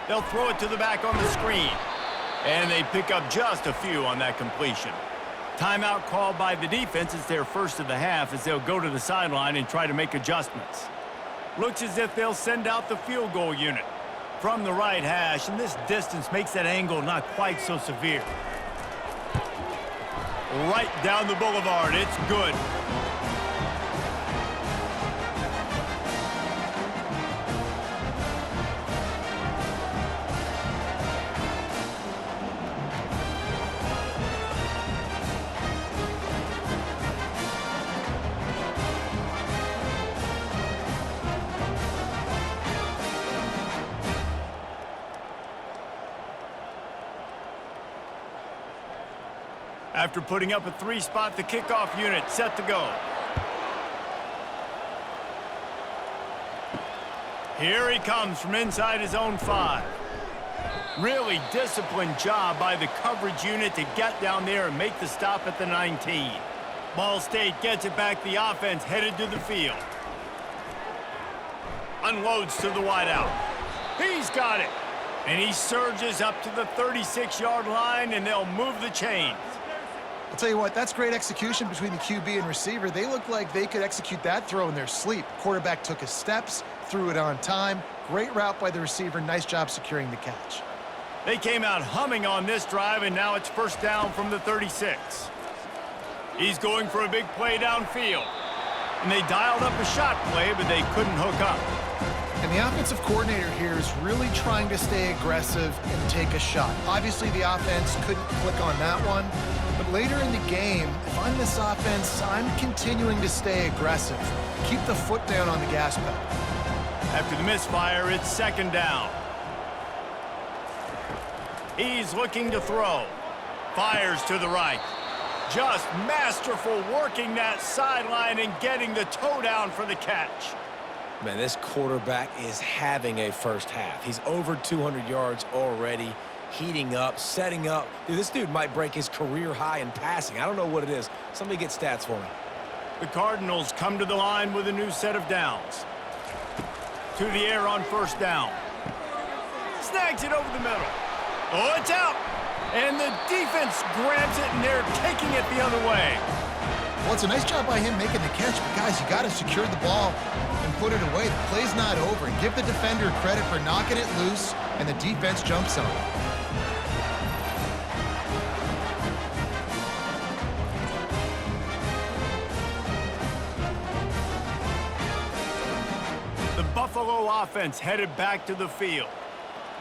They'll throw it to the back on the screen. And they pick up just a few on that completion. Timeout called by the defense. It's their 1st of the half as they'll go to the sideline and try to make adjustments. Looks as if they'll send out the field goal unit from the right hash, and this distance makes that angle not quite so severe. Right down the boulevard. It's good. After putting up a 3-spot, the kickoff unit set to go. Here he comes from inside his own 5. Really disciplined job by the coverage unit to get down there and make the stop at the 19. Ball State gets it back. The offense headed to the field. Unloads to the wideout. He's got it. And he surges up to the 36-yard line, and they'll move the chains. I'll tell you what, that's great execution between the QB and receiver. They look like they could execute that throw in their sleep. Quarterback took his steps, threw it on time. Great route by the receiver. Nice job securing the catch. They came out humming on this drive, and now it's 1st down from the 36. He's going for a big play downfield. And they dialed up a shot play, but they couldn't hook up. And the offensive coordinator here is really trying to stay aggressive and take a shot. Obviously, the offense couldn't click on that one, but but later in the game, if I'm this offense, I'm continuing to stay aggressive. Keep the foot down on the gas pedal. After the misfire, it's second down. He's looking to throw. Fires to the right. Just masterful working that sideline and getting the toe down for the catch. Man, this quarterback is having a first half. He's over 200 yards already, heating up, setting up. Dude, this dude might break his career high in passing. I don't know what it is. Somebody get stats for me. The Cardinals come to the line with a new set of downs. To the air on first down. Snags it over the middle. Oh, it's out. And the defense grabs it, and they're taking it the other way. Well, it's a nice job by him making the catch, but guys, you got to secure the ball and put it away. The play's not over. And give the defender credit for knocking it loose, and the defense jumps on it. The Buffalo offense headed back to the field.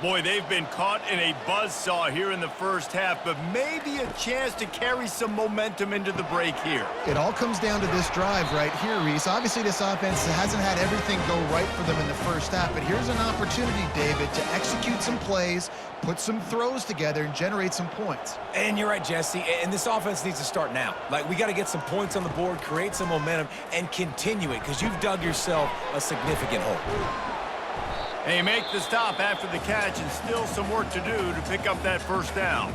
Boy, they've been caught in a buzzsaw here in the first half, but maybe a chance to carry some momentum into the break here. It all comes down to this drive right here, Reese. Obviously, this offense hasn't had everything go right for them in the first half, but here's an opportunity, David, to execute some plays, put some throws together, and generate some points. And you're right, Jesse, and this offense needs to start now. Like, we got to get some points on the board, create some momentum, and continue it, because you've dug yourself a significant hole. They make the stop after the catch, and still some work to do to pick up that first down.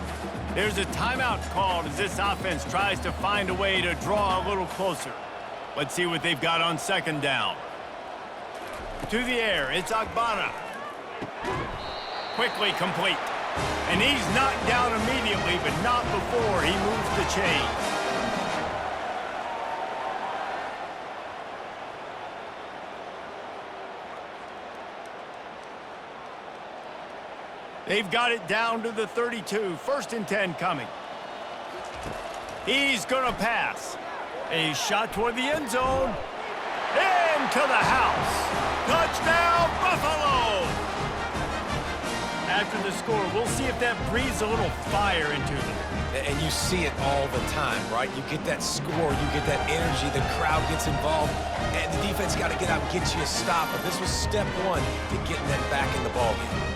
There's a timeout called as this offense tries to find a way to draw a little closer. Let's see what they've got on second down. To the air, it's Agbana. Quickly complete. And he's knocked down immediately, but not before he moves the chains. They've got it down to the 32. First and 10 coming. He's going to pass. A shot toward the end zone. Into the house. Touchdown, Buffalo! After the score, we'll see if that breathes a little fire into them. And you see it all the time, right? You get that score, you get that energy, the crowd gets involved, and the defense got to get out and get you a stop. But this was step one to getting them back in the ballgame.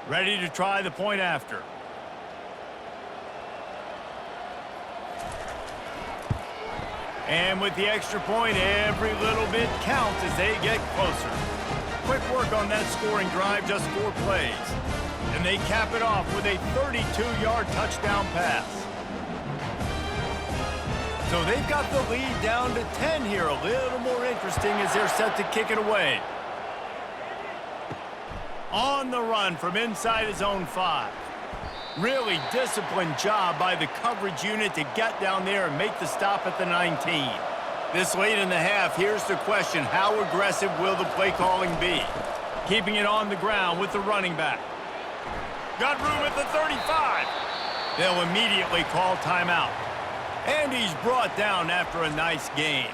Ready to try the point after. And with the extra point, every little bit counts as they get closer. Quick work on that scoring drive, just 4 plays. And they cap it off with a 32-yard touchdown pass. So they've got the lead down to 10 here. A little more interesting as they're set to kick it away. On the run from inside his own 5. Really disciplined job by the coverage unit to get down there and make the stop at the 19. This late in the half, here's the question. How aggressive will the play calling be? Keeping it on the ground with the running back. Got room at the 35. They'll immediately call timeout. And he's brought down after a nice gain.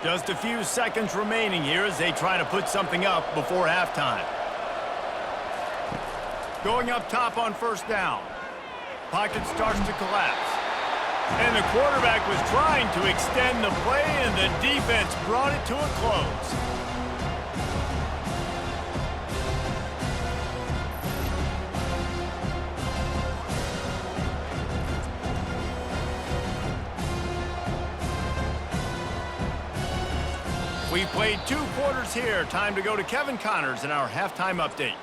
Just a few seconds remaining here as they try to put something up before halftime. Going up top on first down. Pocket starts to collapse. And the quarterback was trying to extend the play, and the defense brought it to a close. We played 2 quarters here. Time to go to Kevin Connors in our halftime update.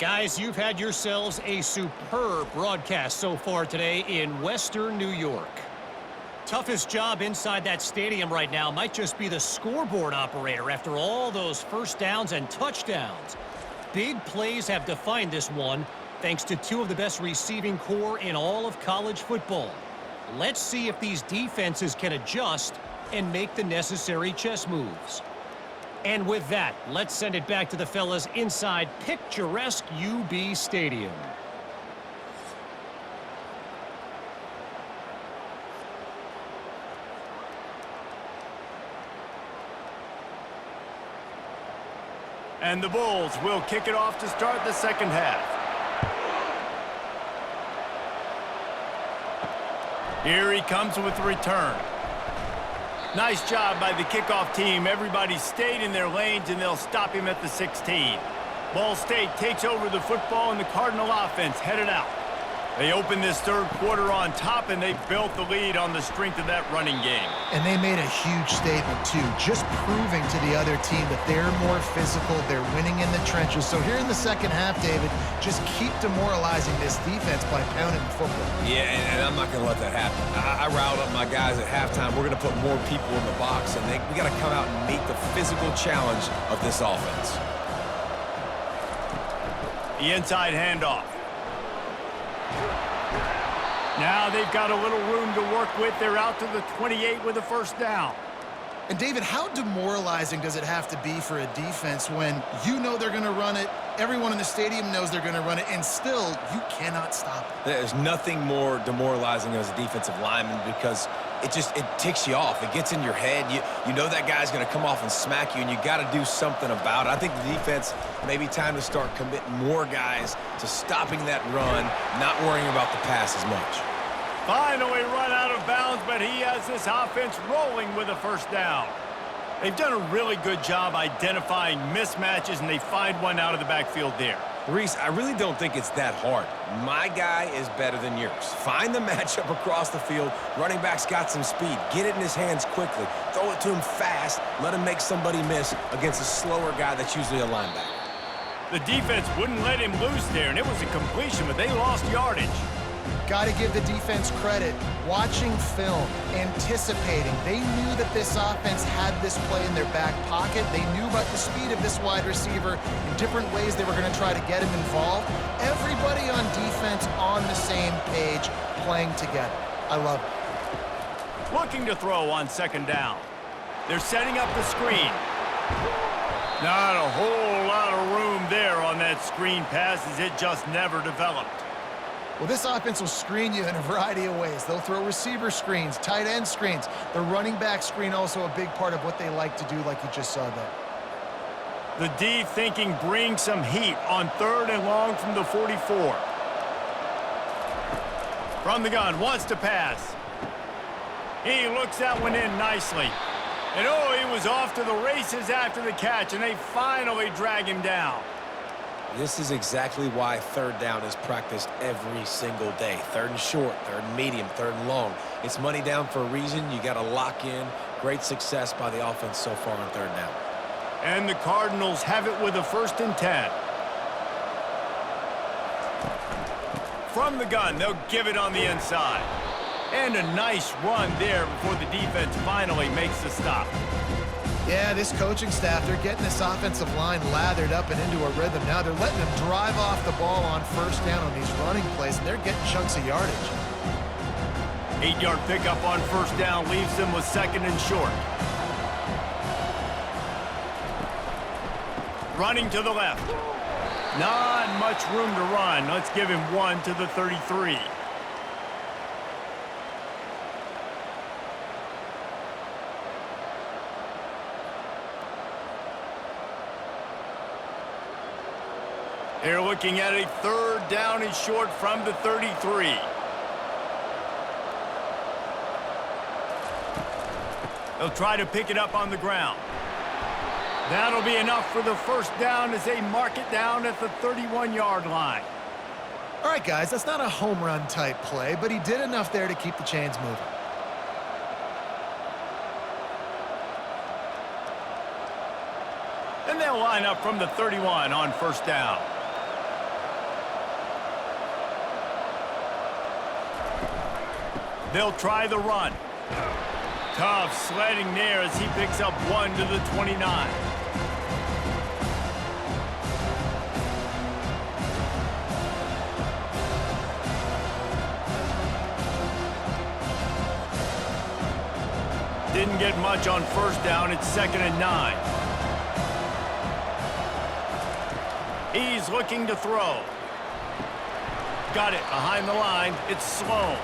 Guys, you've had yourselves a superb broadcast so far today in Western New York. Toughest job inside that stadium right now might just be the scoreboard operator after all those first downs and touchdowns. Big plays have defined this one thanks to 2 of the best receiving corps in all of college football. Let's see if these defenses can adjust and make the necessary chess moves. And with that, let's send it back to the fellas inside picturesque UB Stadium. And the Bulls will kick it off to start the second half. Here he comes with the return. Nice job by the kickoff team. Everybody stayed in their lanes, and they'll stop him at the 16. Ball State takes over the football, and the Cardinal offense headed out. They opened this third quarter on top, and they built the lead on the strength of that running game. And they made a huge statement, too, just proving to the other team that they're more physical, they're winning in the trenches. So here in the second half, David, just keep demoralizing this defense by pounding the football. Yeah, and I'm not going to let that happen. I riled up my guys at halftime. We're going to put more people in the box, and we got to come out and meet the physical challenge of this offense. The inside handoff. Now they've got a little room to work with. They're out to the 28 with a first down. And, David, how demoralizing does it have to be for a defense when you know they're going to run it, everyone in the stadium knows they're going to run it, and still you cannot stop it? There's nothing more demoralizing as a defensive lineman because it ticks you off. It gets in your head. You know that guy's going to come off and smack you, and you got to do something about it. I think the defense maybe time to start committing more guys to stopping that run, not worrying about the pass as much. Finally run out of bounds, but he has this offense rolling with a first down. They've done a really good job identifying mismatches, and they find one out of the backfield there. Reese, I really don't think it's that hard. My guy is better than yours. Find the matchup across the field. Running back's got some speed. Get it in his hands quickly. Throw it to him fast. Let him make somebody miss against a slower guy that's usually a linebacker. The defense wouldn't let him loose there, and it was a completion, but they lost yardage. Got to give the defense credit. Watching film, anticipating. They knew that this offense had this play in their back pocket. They knew about the speed of this wide receiver in different ways they were going to try to get him involved. Everybody on defense on the same page, playing together. I love it. Looking to throw on second down. They're setting up the screen. Not a whole lot of room there on that screen pass as it just never developed. Well, this offense will screen you in a variety of ways. They'll throw receiver screens, tight end screens. The running back screen also a big part of what they like to do, like you just saw there. The D thinking bring some heat on third and long from the 44. From the gun, wants to pass. He looks that one in nicely. And oh, he was off to the races after the catch, and they finally drag him down. This is exactly why third down is practiced every single day. Third and short, third and medium, third and long. It's money down for a reason. You got to lock in. Great success by the offense so far on third down. And the Cardinals have it with a 1st and 10. From the gun, they'll give it on the inside. And a nice run there before the defense finally makes the stop. Yeah, this coaching staff, they're getting this offensive line lathered up and into a rhythm. Now they're letting them drive off the ball on first down on these running plays, and they're getting chunks of yardage. 8-yard pickup on first down leaves them with 2nd and short. Running to the left. Not much room to run. Let's give him 1 to the 33. They're looking at a 3rd down and short from the 33. They'll try to pick it up on the ground. That'll be enough for the 1st down as they mark it down at the 31-yard line. All right, guys, that's not a home run type play, but he did enough there to keep the chains moving. And they'll line up from the 31 on 1st down. They'll try the run. Tough sledding there as he picks up 1 to the 29. Didn't get much on 1st down. It's 2nd and 9. He's looking to throw. Got it behind the line. It's Sloan.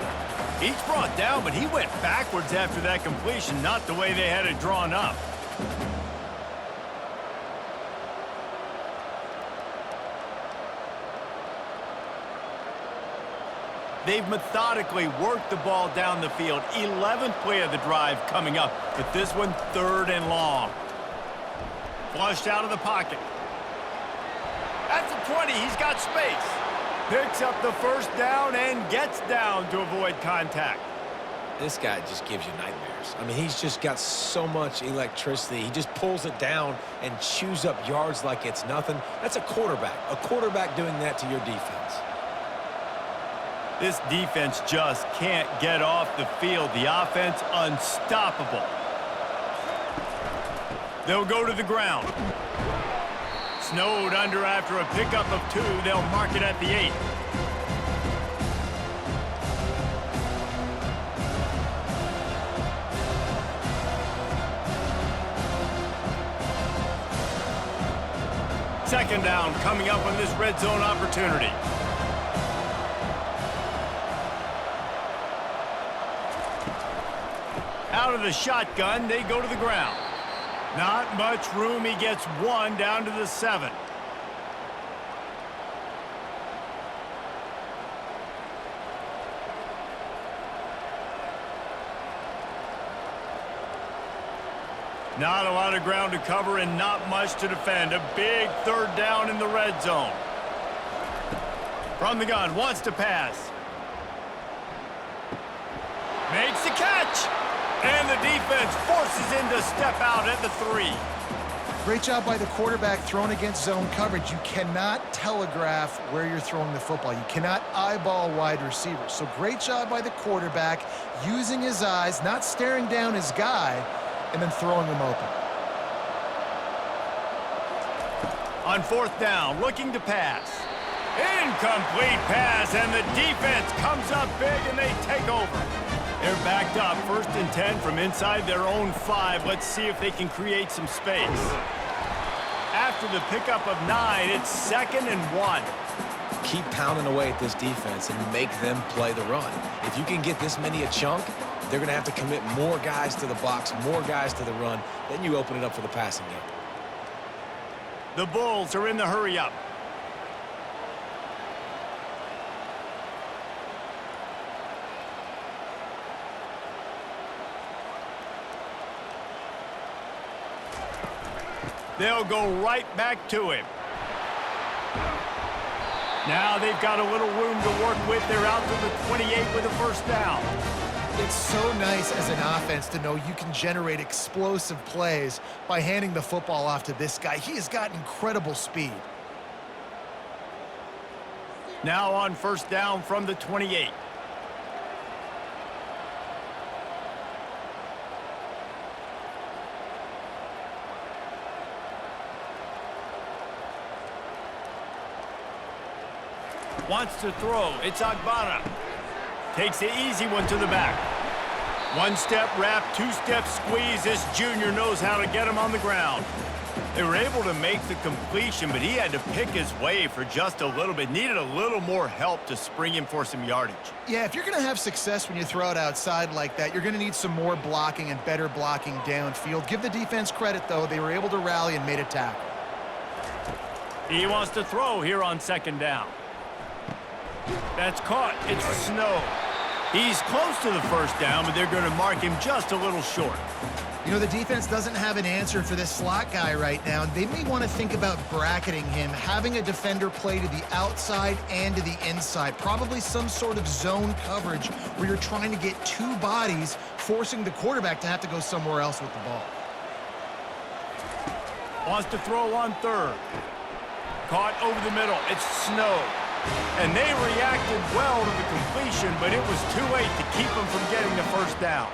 He's brought down, but he went backwards after that completion, not the way they had it drawn up. They've methodically worked the ball down the field. 11th play of the drive coming up, but this one 3rd and long. Flushed out of the pocket. At the 20, he's got space. Picks up the first down and gets down to avoid contact. This guy just gives you nightmares. I mean, he's just got so much electricity. He just pulls it down and chews up yards like it's nothing. That's a quarterback. A quarterback doing that to your defense. This defense just can't get off the field. The offense unstoppable. They'll go to the ground. Snowed under after a pickup of 2. They'll mark it at the 8. Second down coming up on this red zone opportunity. Out of the shotgun, they go to the ground. Not much room. He gets 1 down to the 7. Not a lot of ground to cover and not much to defend. A big 3rd down in the red zone. From the gun, wants to pass. Makes the catch. And the defense forces him to step out at the 3. Great job by the quarterback throwing against zone coverage. You cannot telegraph where you're throwing the football. You cannot eyeball wide receivers. So great job by the quarterback using his eyes, not staring down his guy, and then throwing him open. On 4th down, looking to pass. Incomplete pass, and the defense comes up big, and they take over. They're backed up, 1st and 10 from inside their own 5. Let's see if they can create some space. After the pickup of 9, it's 2nd and 1. Keep pounding away at this defense and make them play the run. If you can get this many a chunk, they're going to have to commit more guys to the box, more guys to the run. Then you open it up for the passing game. The Bulls are in the hurry-up. They'll go right back to him. Now they've got a little room to work with. They're out to the 28 with a 1st down. It's so nice as an offense to know you can generate explosive plays by handing the football off to this guy. He has got incredible speed. Now on 1st down from the 28. Wants to throw. It's Agbana. Takes the easy one to the back. 1-step wrap, 2-step squeeze. This junior knows how to get him on the ground. They were able to make the completion, but he had to pick his way for just a little bit. Needed a little more help to spring him for some yardage. Yeah, if you're going to have success when you throw it outside like that, you're going to need some more blocking and better blocking downfield. Give the defense credit, though. They were able to rally and made a tackle. He wants to throw here on 2nd down. That's caught. It's Snow. He's close to the 1st down, but they're going to mark him just a little short. You know, the defense doesn't have an answer for this slot guy right now. They may want to think about bracketing him, having a defender play to the outside and to the inside. Probably some sort of zone coverage where you're trying to get 2 bodies, forcing the quarterback to have to go somewhere else with the ball. Wants to throw on 3rd. Caught over the middle. It's Snow. And they reacted well to the completion, but it was too late to keep them from getting the 1st down.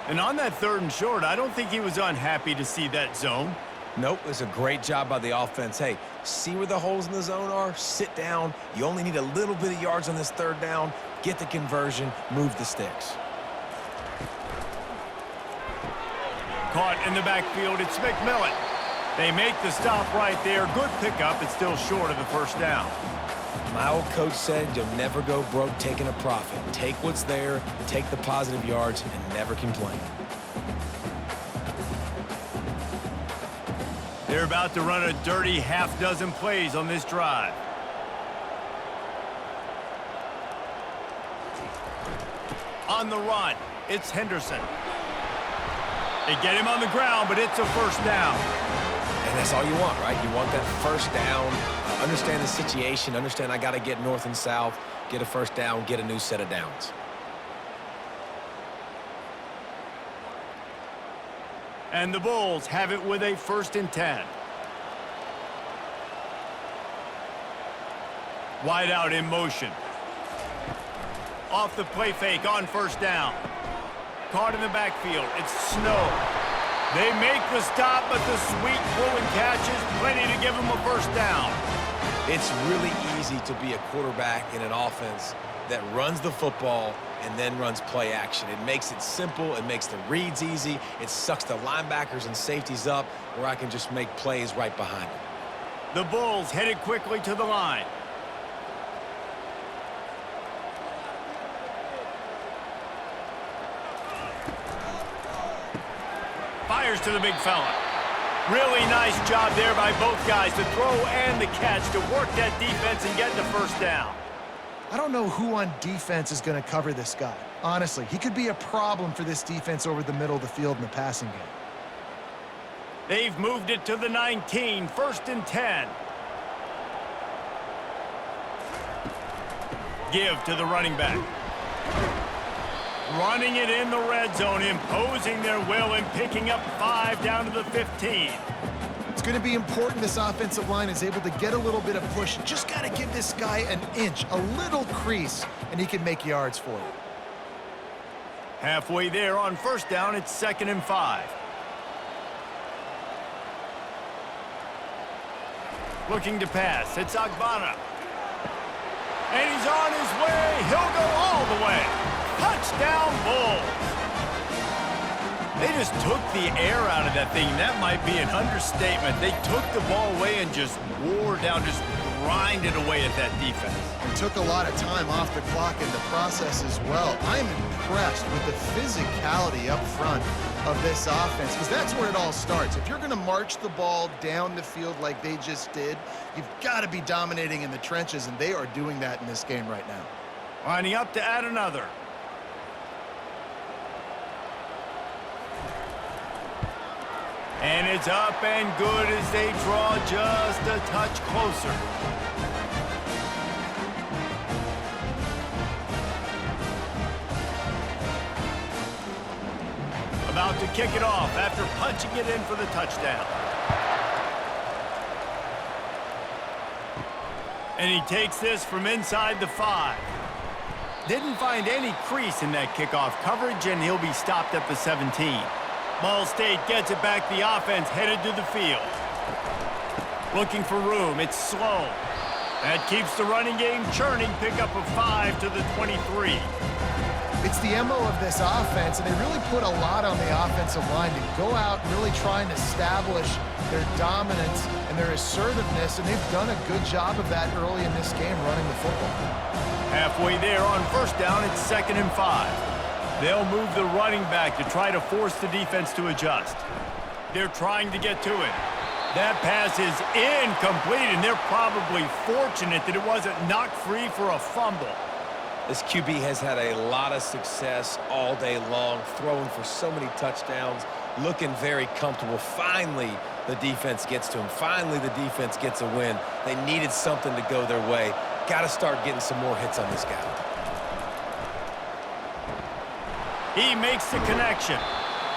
And on that 3rd and short, I don't think he was unhappy to see that zone. Nope, it's a great job by the offense. Hey, see where the holes in the zone are? Sit down. You only need a little bit of yards on this 3rd down. Get the conversion. Move the sticks. Caught in the backfield. It's McMillan. They make the stop right there. Good pickup. It's still short of the first down. My old coach said you'll never go broke taking a profit. Take what's there, take the positive yards, and never complain. They're about to run a dirty half-dozen plays on this drive. On the run, it's Henderson. They get him on the ground, but it's a first down. And that's all you want, right? You want that first down. Understand the situation. Understand I got to get north and south, get a first down, get a new set of downs. And the Bulls have it with a 1st and 10. Wide out in motion. Off the play fake on first down. Caught in the backfield. It's Snow. They make the stop, but the sweet throw-and catch is plenty to give them a first down. It's really easy to be a quarterback in an offense that runs the football and then runs play action. It makes it simple. It makes the reads easy. It sucks the linebackers and safeties up where I can just make plays right behind them. The Bulls headed quickly to the line. Fires to the big fella. Really nice job there by both guys to throw and the catch to work that defense and get the first down. I don't know who on defense is going to cover this guy. Honestly, he could be a problem for this defense over the middle of the field in the passing game. They've moved it to the 19, 1st and 10. Give to the running back. Running it in the red zone, imposing their will and picking up 5 down to the 15. It's going to be important this offensive line is able to get a little bit of push. Just got to give this guy an inch, a little crease, and he can make yards for you. Halfway there on first down, it's 2nd and 5. Looking to pass, it's Agbana. And he's on his way. He'll go all the way. Touchdown, Bulls. They just took the air out of that thing. That might be an understatement. They took the ball away and just wore down, just grinded away at that defense. And took a lot of time off the clock in the process as well. I'm impressed with the physicality up front of this offense, because that's where it all starts. If you're going to march the ball down the field like they just did, you've got to be dominating in the trenches, and they are doing that in this game right now. Lining up to add another. And it's up and good as they draw just a touch closer. About to kick it off after punching it in for the touchdown. And he takes this from inside the 5. Didn't find any crease in that kickoff coverage, and he'll be stopped at the 17. Ball State gets it back. The offense headed to the field. Looking for room. It's slow. That keeps the running game churning. Pickup of 5 to the 23. It's the MO of this offense, and they really put a lot on the offensive line to go out and really try and establish their dominance and their assertiveness, and they've done a good job of that early in this game running the football. Halfway there on first down, it's 2nd and 5. They'll move the running back to try to force the defense to adjust. They're trying to get to it. That pass is incomplete, and they're probably fortunate that it wasn't knocked free for a fumble. This QB has had a lot of success all day long, throwing for so many touchdowns, looking very comfortable. Finally, the defense gets to him. Finally, the defense gets a win. They needed something to go their way. Got to start getting some more hits on this guy. He makes the connection.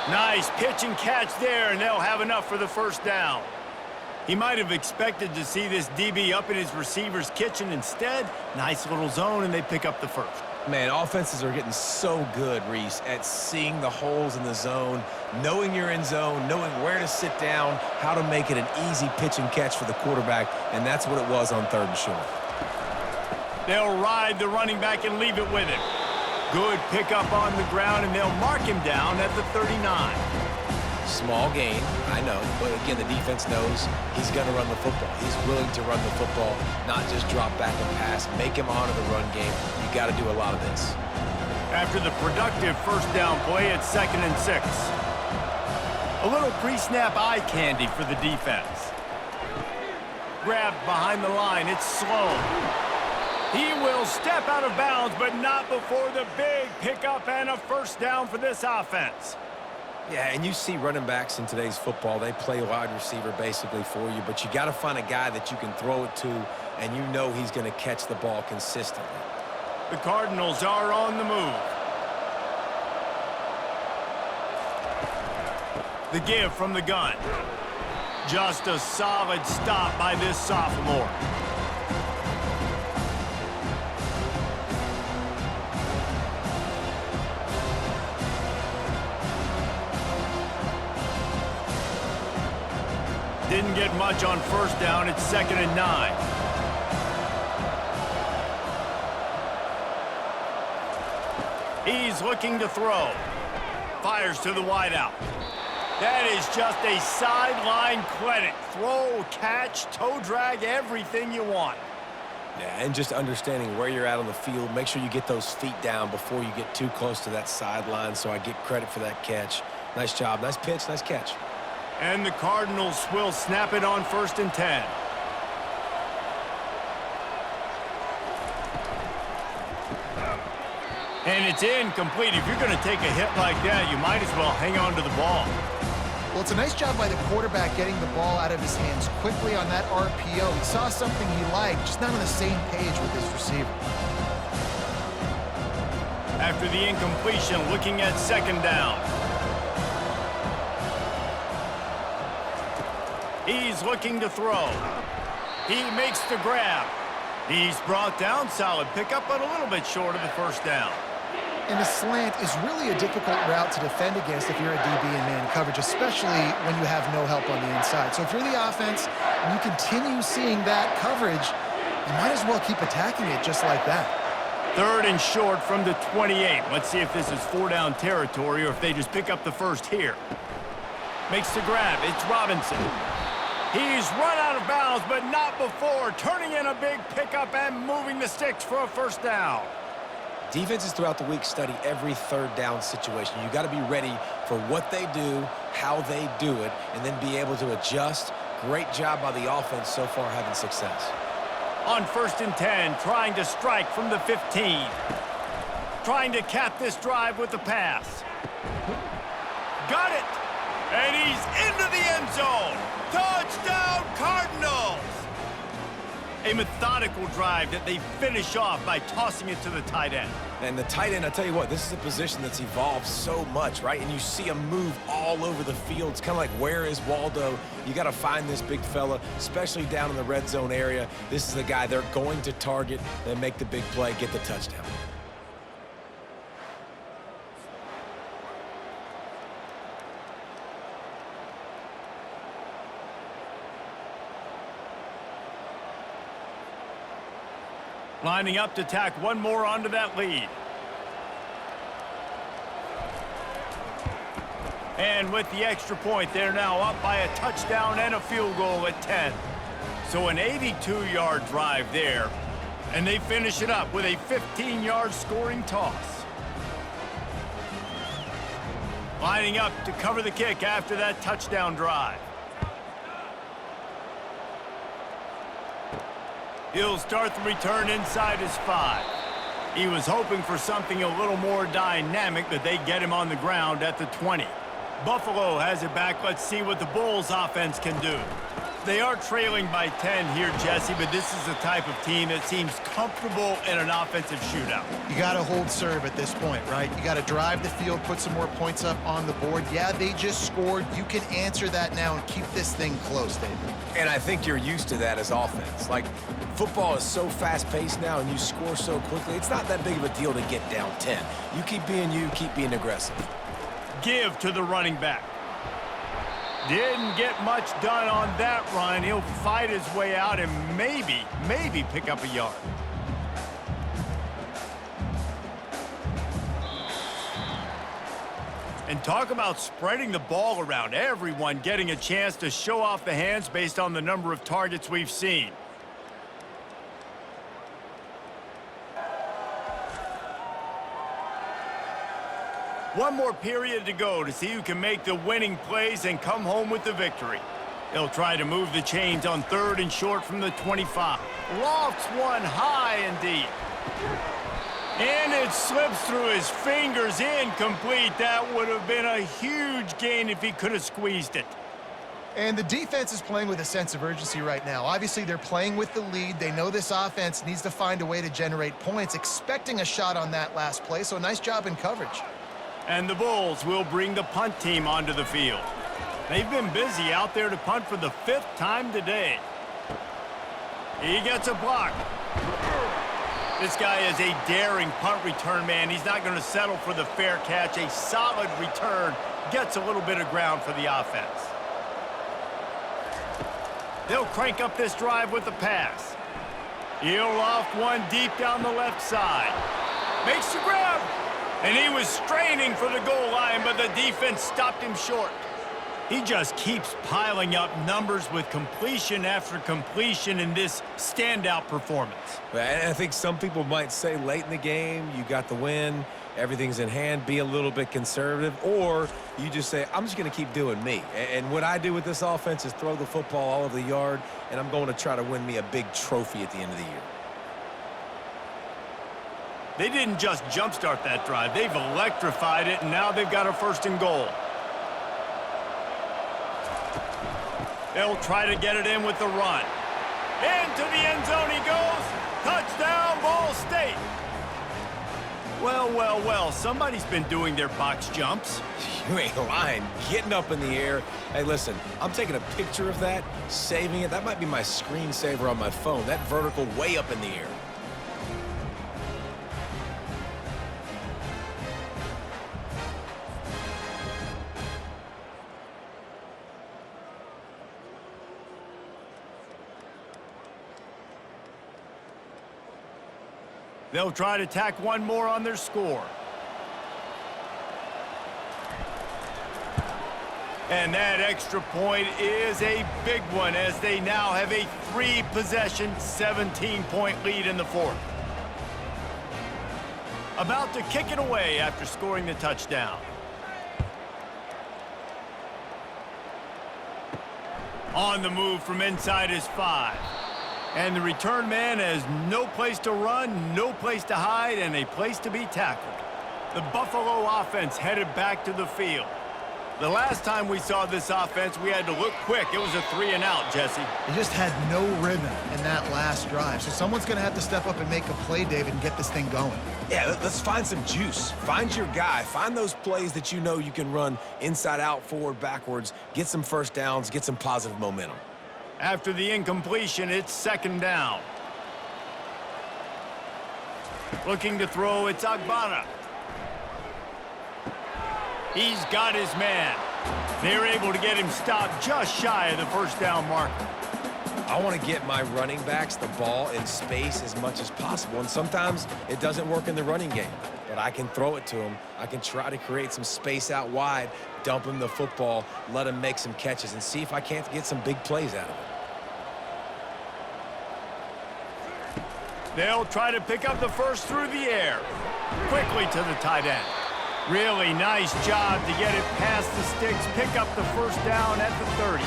Nice pitch and catch there, and they'll have enough for the first down. He might have expected to see this DB up in his receiver's kitchen. Instead, nice little zone, and they pick up the first. Man, offenses are getting so good, Reese, at seeing the holes in the zone, knowing you're in zone, knowing where to sit down, how to make it an easy pitch and catch for the quarterback, and that's what it was on 3rd and short. They'll ride the running back and leave it with him. Good pickup on the ground, and they'll mark him down at the 39. Small gain, I know, but again, the defense knows he's going to run the football. He's willing to run the football, not just drop back and pass, make him honor the run game. You got to do a lot of this. After the productive first down play, it's 2nd and 6. A little pre-snap eye candy for the defense. Grabbed behind the line, it's slow. He will step out of bounds, but not before the big pickup and a first down for this offense. Yeah, and you see running backs in today's football, they play wide receiver basically for you, but you got to find a guy that you can throw it to, and you know he's going to catch the ball consistently. The Cardinals are on the move. The give from the gun. Just a solid stop by this sophomore. Didn't get much on first down. It's 2nd and 9. He's looking to throw. Fires to the wideout. That is just a sideline credit. Throw, catch, toe drag, everything you want. Yeah, and just understanding where you're at on the field. Make sure you get those feet down before you get too close to that sideline, so I get credit for that catch. Nice job. Nice pitch. Nice catch. And the Cardinals will snap it on 1st and 10. And it's incomplete. If you're going to take a hit like that, you might as well hang on to the ball. Well, it's a nice job by the quarterback getting the ball out of his hands quickly on that RPO. He saw something he liked, just not on the same page with his receiver. After the incompletion, looking at 2nd down. He's looking to throw. He makes the grab. He's brought down. Solid pickup, but a little bit short of the first down. And the slant is really a difficult route to defend against if you're a DB in man coverage, especially when you have no help on the inside. So if you're the offense and you continue seeing that coverage, you might as well keep attacking it just like that. 3rd and short from the 28. Let's see if this is 4-down territory or if they just pick up the first here. Makes the grab. It's Robinson. He's run out of bounds, but not before turning in a big pickup and moving the sticks for a first down. Defenses throughout the week study every 3rd down situation. You got to be ready for what they do, how they do it, and then be able to adjust. Great job by the offense so far having success. On 1st and 10, trying to strike from the 15. Trying to cap this drive with the pass. Got it! And he's into the end zone. Touchdown, Cardinals! A methodical drive that they finish off by tossing it to the tight end. And the tight end, I tell you what, this is a position that's evolved so much, right? And you see him move all over the field. It's kind of like, where is Waldo? You got to find this big fella, especially down in the red zone area. This is the guy they're going to target and make the big play, get the touchdown. Lining up to tack one more onto that lead. And with the extra point, they're now up by a touchdown and a field goal at 10. So an 82-yard drive there. And they finish it up with a 15-yard scoring toss. Lining up to cover the kick after that touchdown drive. He'll start the return inside his 5. He was hoping for something a little more dynamic, but they get him on the ground at the 20. Buffalo has it back. Let's see what the Bulls offense can do. They are trailing by 10 here, Jesse, but this is the type of team that seems comfortable in an offensive shootout. You got to hold serve at this point, right? You got to drive the field, put some more points up on the board. Yeah, they just scored. You can answer that now and keep this thing close, David. And I think you're used to that as offense. Like, football is so fast-paced now and you score so quickly, it's not that big of a deal to get down 10. You, keep being aggressive. Give to the running back. Didn't get much done on that run. He'll fight his way out and maybe pick up a yard. And Talk about spreading the ball around. Everyone getting a chance to show off the hands based on the number of targets we've seen. One more period to go to see who can make the winning plays and come home with the victory. They'll try to move the chains on 3rd and short from the 25. Lofts one high and deep. And it slips through his fingers, incomplete. That would have been a huge gain if he could have squeezed it. And the defense is playing with a sense of urgency right now. Obviously, they're playing with the lead. They know this offense needs to find a way to generate points, expecting a shot on that last play, so nice job in coverage. And the Bulls will bring the punt team onto the field. They've been busy out there to punt for the 5th time today. He gets a block. This guy is a daring punt return man. He's not going to settle for the fair catch. A solid return gets a little bit of ground for the offense. They'll crank up this drive with the pass. He'll loft one deep down the left side. Makes the grab. And he was straining for the goal line, but the defense stopped him short. He just keeps piling up numbers with completion after completion in this standout performance. I think some people might say late in the game, you got the win, everything's in hand, be a little bit conservative, or you just say, I'm just going to keep doing me. And what I do with this offense is throw the football all over the yard, and I'm going to try to win me a big trophy at the end of the year. They didn't just jumpstart that drive. They've electrified it, and now they've got a 1st and goal. They'll try to get it in with the run. Into the end zone he goes. Touchdown, Ball State. Well, well, well, somebody's been doing their box jumps. You ain't lying. Getting up in the air. Hey, listen, I'm taking a picture of that, saving it. That might be my screensaver on my phone. That vertical way up in the air. They'll try to tack one more on their score. And that extra point is a big one as they now have a 3-possession, 17-point lead in the 4th. About to kick it away after scoring the touchdown. On the move from inside his 5. And the return man has no place to run, no place to hide, and a place to be tackled. The Buffalo offense headed back to the field. The last time we saw this offense, we had to look quick. It was a 3-and-out, Jesse. They just had no rhythm in that last drive. So someone's going to have to step up and make a play, David, and get this thing going. Yeah, let's find some juice. Find your guy. Find those plays that you know you can run inside out, forward, backwards, get some 1st downs, get some positive momentum. After the incompletion, it's 2nd down. Looking to throw, it's Agbana. He's got his man. They're able to get him stopped just shy of the 1st down marker. I want to get my running backs the ball in space as much as possible, and sometimes it doesn't work in the running game, but I can throw it to them. I can try to create some space out wide, dump him the football, let him make some catches, and see if I can't get some big plays out of it. They'll try to pick up the 1st through the air. Quickly to the tight end. Really nice job to get it past the sticks, pick up the 1st down at the 30.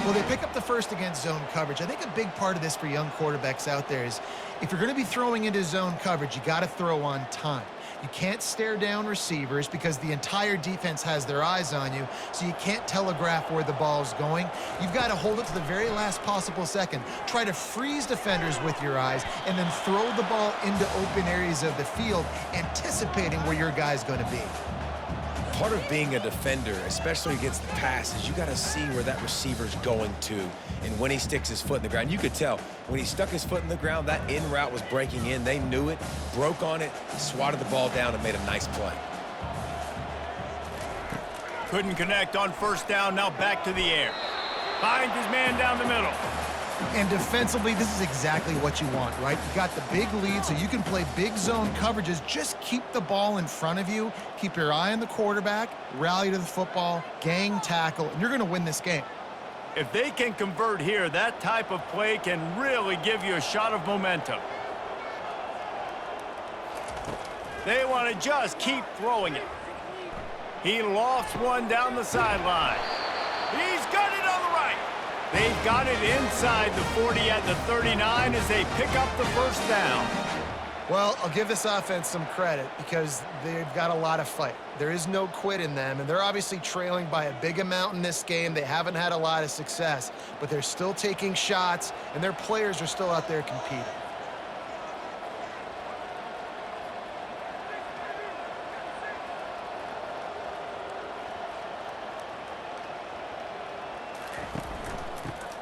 Well, they pick up the 1st against zone coverage. I think a big part of this for young quarterbacks out there is if you're going to be throwing into zone coverage, you got to throw on time. You can't stare down receivers because the entire defense has their eyes on you, so you can't telegraph where the ball's going. You've got to hold it to the very last possible second. Try to freeze defenders with your eyes and then throw the ball into open areas of the field, anticipating where your guy's going to be. Part of being a defender, especially against the pass, is you got to see where that receiver's going to and when he sticks his foot in the ground. You could tell when he stuck his foot in the ground, that in route was breaking in. They knew it, broke on it, swatted the ball down, and made a nice play. Couldn't connect on 1st down, now back to the air. Finds his man down the middle. And defensively, this is exactly what you want, right? You got the big lead, so you can play big zone coverages. Just keep the ball in front of you. Keep your eye on the quarterback, rally to the football, gang tackle, and you're going to win this game. If they can convert here, that type of play can really give you a shot of momentum. They want to just keep throwing it. He lofts one down the sideline. He's got it on the right. They've got it inside the 40 at the 39 as they pick up the first down. Well, I'll give this offense some credit because they've got a lot of fight. There is no quit in them, and they're obviously trailing by a big amount in this game. They haven't had a lot of success, but they're still taking shots, and their players are still out there competing.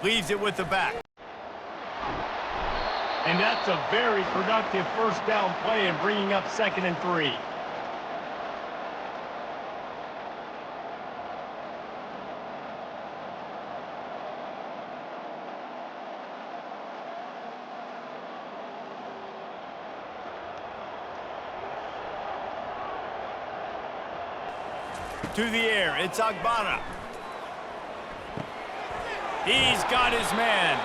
Leaves it with the back. And that's a very productive first down play and bringing up 2nd and 3. To the air, it's Agbana. He's got his man.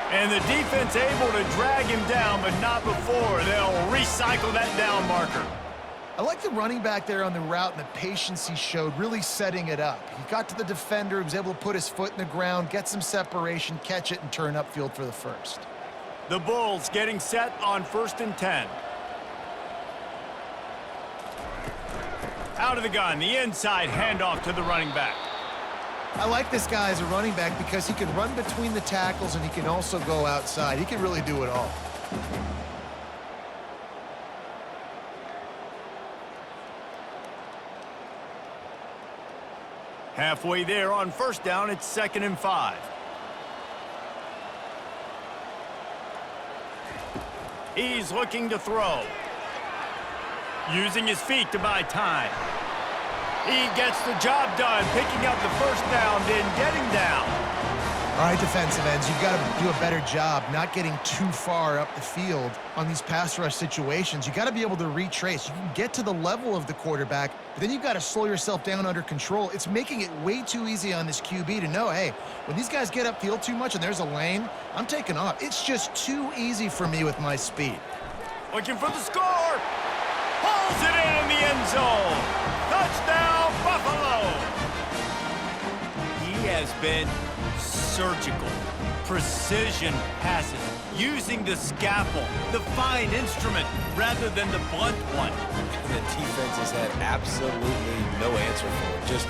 And the defense able to drag him down, but not before. They'll recycle that down marker. I like the running back there on the route and the patience he showed, really setting it up. He got to the defender, he was able to put his foot in the ground, get some separation, catch it, and turn upfield for the first. The Bulls getting set on 1st and 10. Out of the gun, the inside handoff to the running back. I like this guy as a running back because he can run between the tackles and he can also go outside. He can really do it all. Halfway there on 1st down, it's 2nd and 5. He's looking to throw. Using his feet to buy time. He gets the job done, picking up the first down, then getting down. All right, defensive ends, you've got to do a better job not getting too far up the field on these pass rush situations. You've got to be able to retrace. You can get to the level of the quarterback, but then you've got to slow yourself down under control. It's making it way too easy on this QB to know, hey, when these guys get upfield too much and there's a lane, I'm taking off. It's just too easy for me with my speed. Looking for the score. Pulls it in the end zone. Touchdown, Buffalo! He has been surgical, precision passes, using the scalpel, the fine instrument, rather than the blunt one. The defense has had absolutely no answer for it. Just,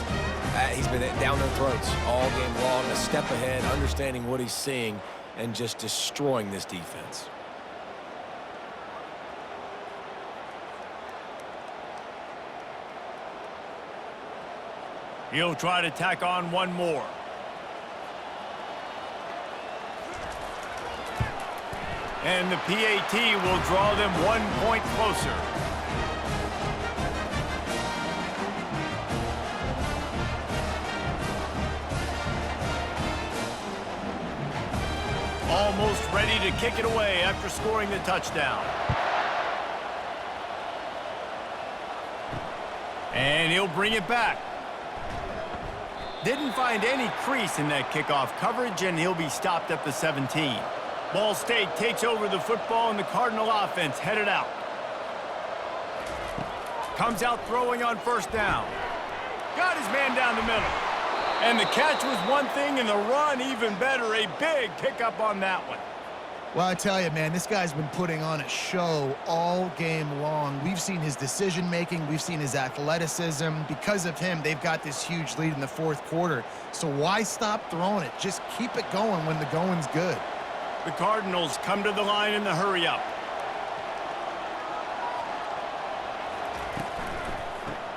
he's been down their throats all game long, a step ahead, understanding what he's seeing, and just destroying this defense. He'll try to tack on one more. And the PAT will draw them 1 point closer. Almost ready to kick it away after scoring the touchdown. And he'll bring it back. Didn't find any crease in that kickoff coverage, and he'll be stopped at the 17. Ball State takes over the football, and the Cardinal offense headed out. Comes out throwing on 1st down. Got his man down the middle. And the catch was one thing, and the run even better. A big pickup on that one. Well, I tell you, man, this guy's been putting on a show all game long. We've seen his decision-making. We've seen his athleticism. Because of him, they've got this huge lead in the 4th quarter. So why stop throwing it? Just keep it going when the going's good. The Cardinals come to the line in the hurry-up.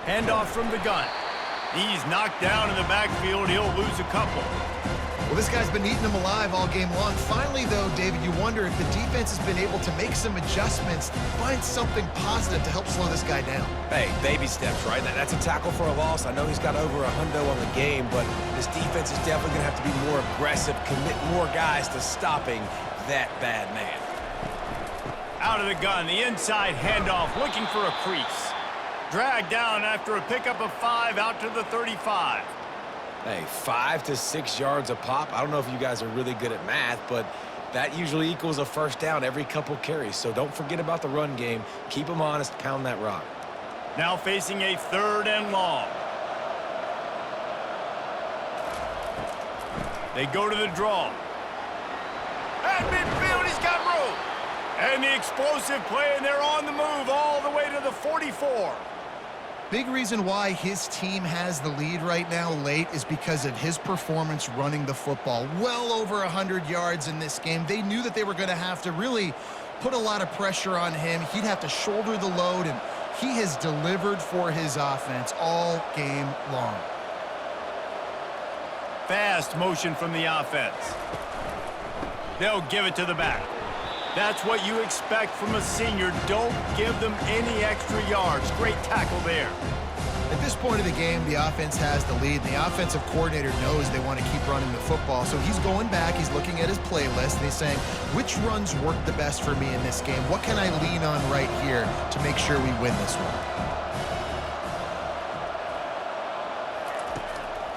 Handoff from the gun. He's knocked down in the backfield. He'll lose a couple. Well, this guy's been eating them alive all game long. Finally, though, David, you wonder if the defense has been able to make some adjustments, find something positive to help slow this guy down. Hey, baby steps, right? That's a tackle for a loss. I know he's got over $100 on the game, but this defense is definitely going to have to be more aggressive, commit more guys to stopping that bad man. Out of the gun, the inside handoff, looking for a crease. Dragged down after a pickup of 5 out to the 35. Hey, 5 to 6 yards a pop. I don't know if you guys are really good at math, but that usually equals a first down every couple carries. So don't forget about the run game. Keep them honest, pound that rock. Now facing a 3rd and long. They go to the draw. At midfield, he's got room. And the explosive play, and they're on the move all the way to the 44. Big reason why his team has the lead right now late is because of his performance running the football. Well over 100 yards in this game. They knew that they were going to have to really put a lot of pressure on him. He'd have to shoulder the load, and he has delivered for his offense all game long. Fast motion from the offense. They'll give it to the back. That's what you expect from a senior. Don't give them any extra yards. Great tackle there. At this point of the game, the offense has the lead. The offensive coordinator knows they want to keep running the football. So he's going back, he's looking at his playlist, and he's saying, which runs work the best for me in this game? What can I lean on right here to make sure we win this one?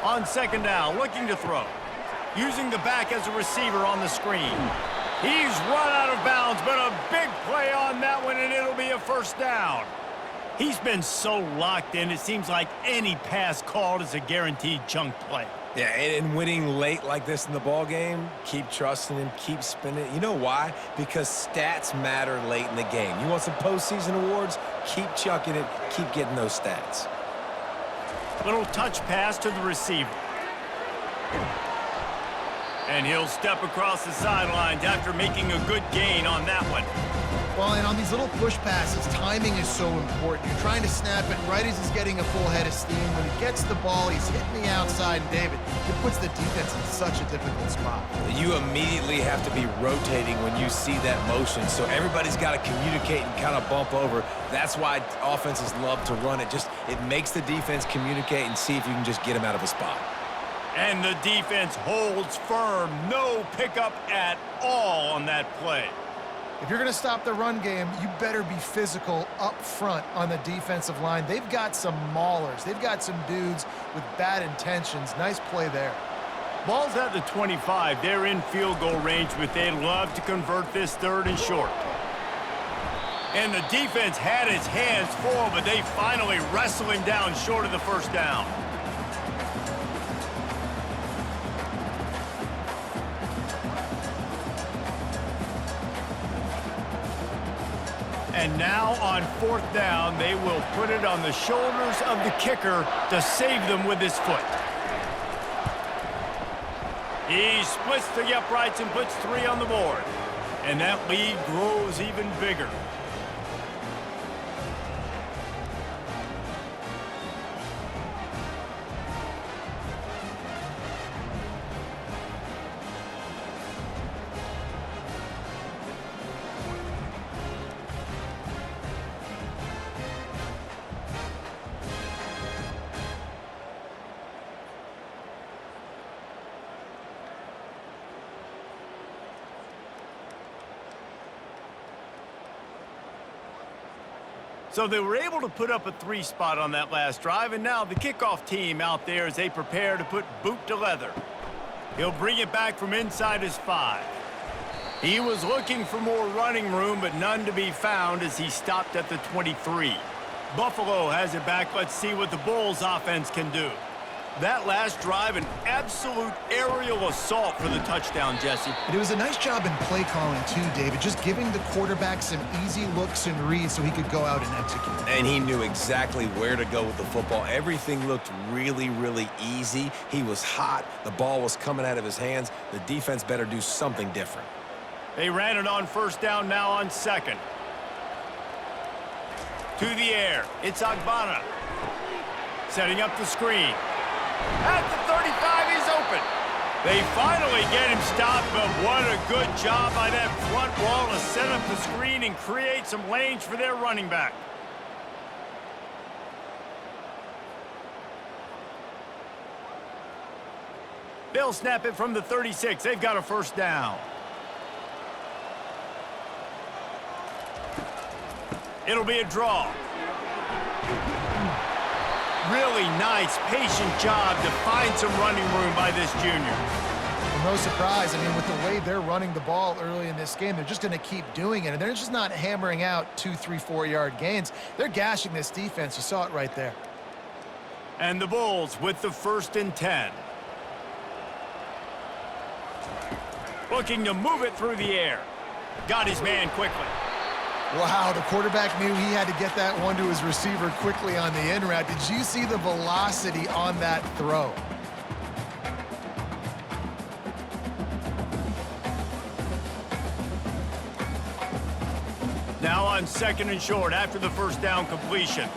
On 2nd down, looking to throw. Using the back as a receiver on the screen. He's run out of bounds, but a big play on that one, and it'll be a 1st down. He's been so locked in, it seems like any pass called is a guaranteed chunk play. Yeah, and winning late like this in the ball game, keep trusting him, keep spinning. You know why? Because stats matter late in the game. You want some postseason awards? Keep chucking it, keep getting those stats. Little touch pass to the receiver. And he'll step across the sidelines after making a good gain on that one. Well, and on these little push passes, timing is so important. You're trying to snap it right as he's getting a full head of steam. When he gets the ball, he's hitting the outside, and David, it puts the defense in such a difficult spot. You immediately have to be rotating when you see that motion, so everybody's got to communicate and kind of bump over. That's why offenses love to run it. It makes the defense communicate and see if you can just get him out of a spot. And the defense holds firm. No pickup at all on that play. If you're going to stop the run game, you better be physical up front on the defensive line. They've got some maulers. They've got some dudes with bad intentions. Nice play there. Ball's at the 25. They're in field goal range, but they'd love to convert this 3rd and short. And the defense had his hands full, but they finally wrestle him down short of the 1st down. And now on 4th down, they will put it on the shoulders of the kicker to save them with his foot. He splits the uprights and puts 3 on the board. And that lead grows even bigger. So they were able to put up a 3 spot on that last drive, and now the kickoff team out there as they prepare to put boot to leather. He'll bring it back from inside his 5. He was looking for more running room, but none to be found as he stopped at the 23. Buffalo has it back. Let's see what the Bulls offense can do. That last drive, an absolute aerial assault for the touchdown, Jesse. And it was a nice job in play calling too, David, just giving the quarterback some easy looks and reads so he could go out and execute. And he knew exactly where to go with the football. Everything looked really, really easy. He was hot. The ball was coming out of his hands. The defense better do something different. They ran it on 1st down, now on 2nd. To the air, it's Agbana. Setting up the screen. At the 35, he's open. They finally get him stopped, but what a good job by that front wall to set up the screen and create some lanes for their running back. They'll snap it from the 36. They've got a first down. It'll be a draw. Really nice, patient job to find some running room by this junior. Well, no surprise. I mean, with the way they're running the ball early in this game, they're just going to keep doing it. And they're just not hammering out 2, 3, 4-yard gains. They're gashing this defense. You saw it right there. And the Bulls with the 1st and 10. Looking to move it through the air. Got his man quickly. Wow, the quarterback knew he had to get that one to his receiver quickly on the in route. Did you see the velocity on that throw? Now on 2nd and short after the first down completion.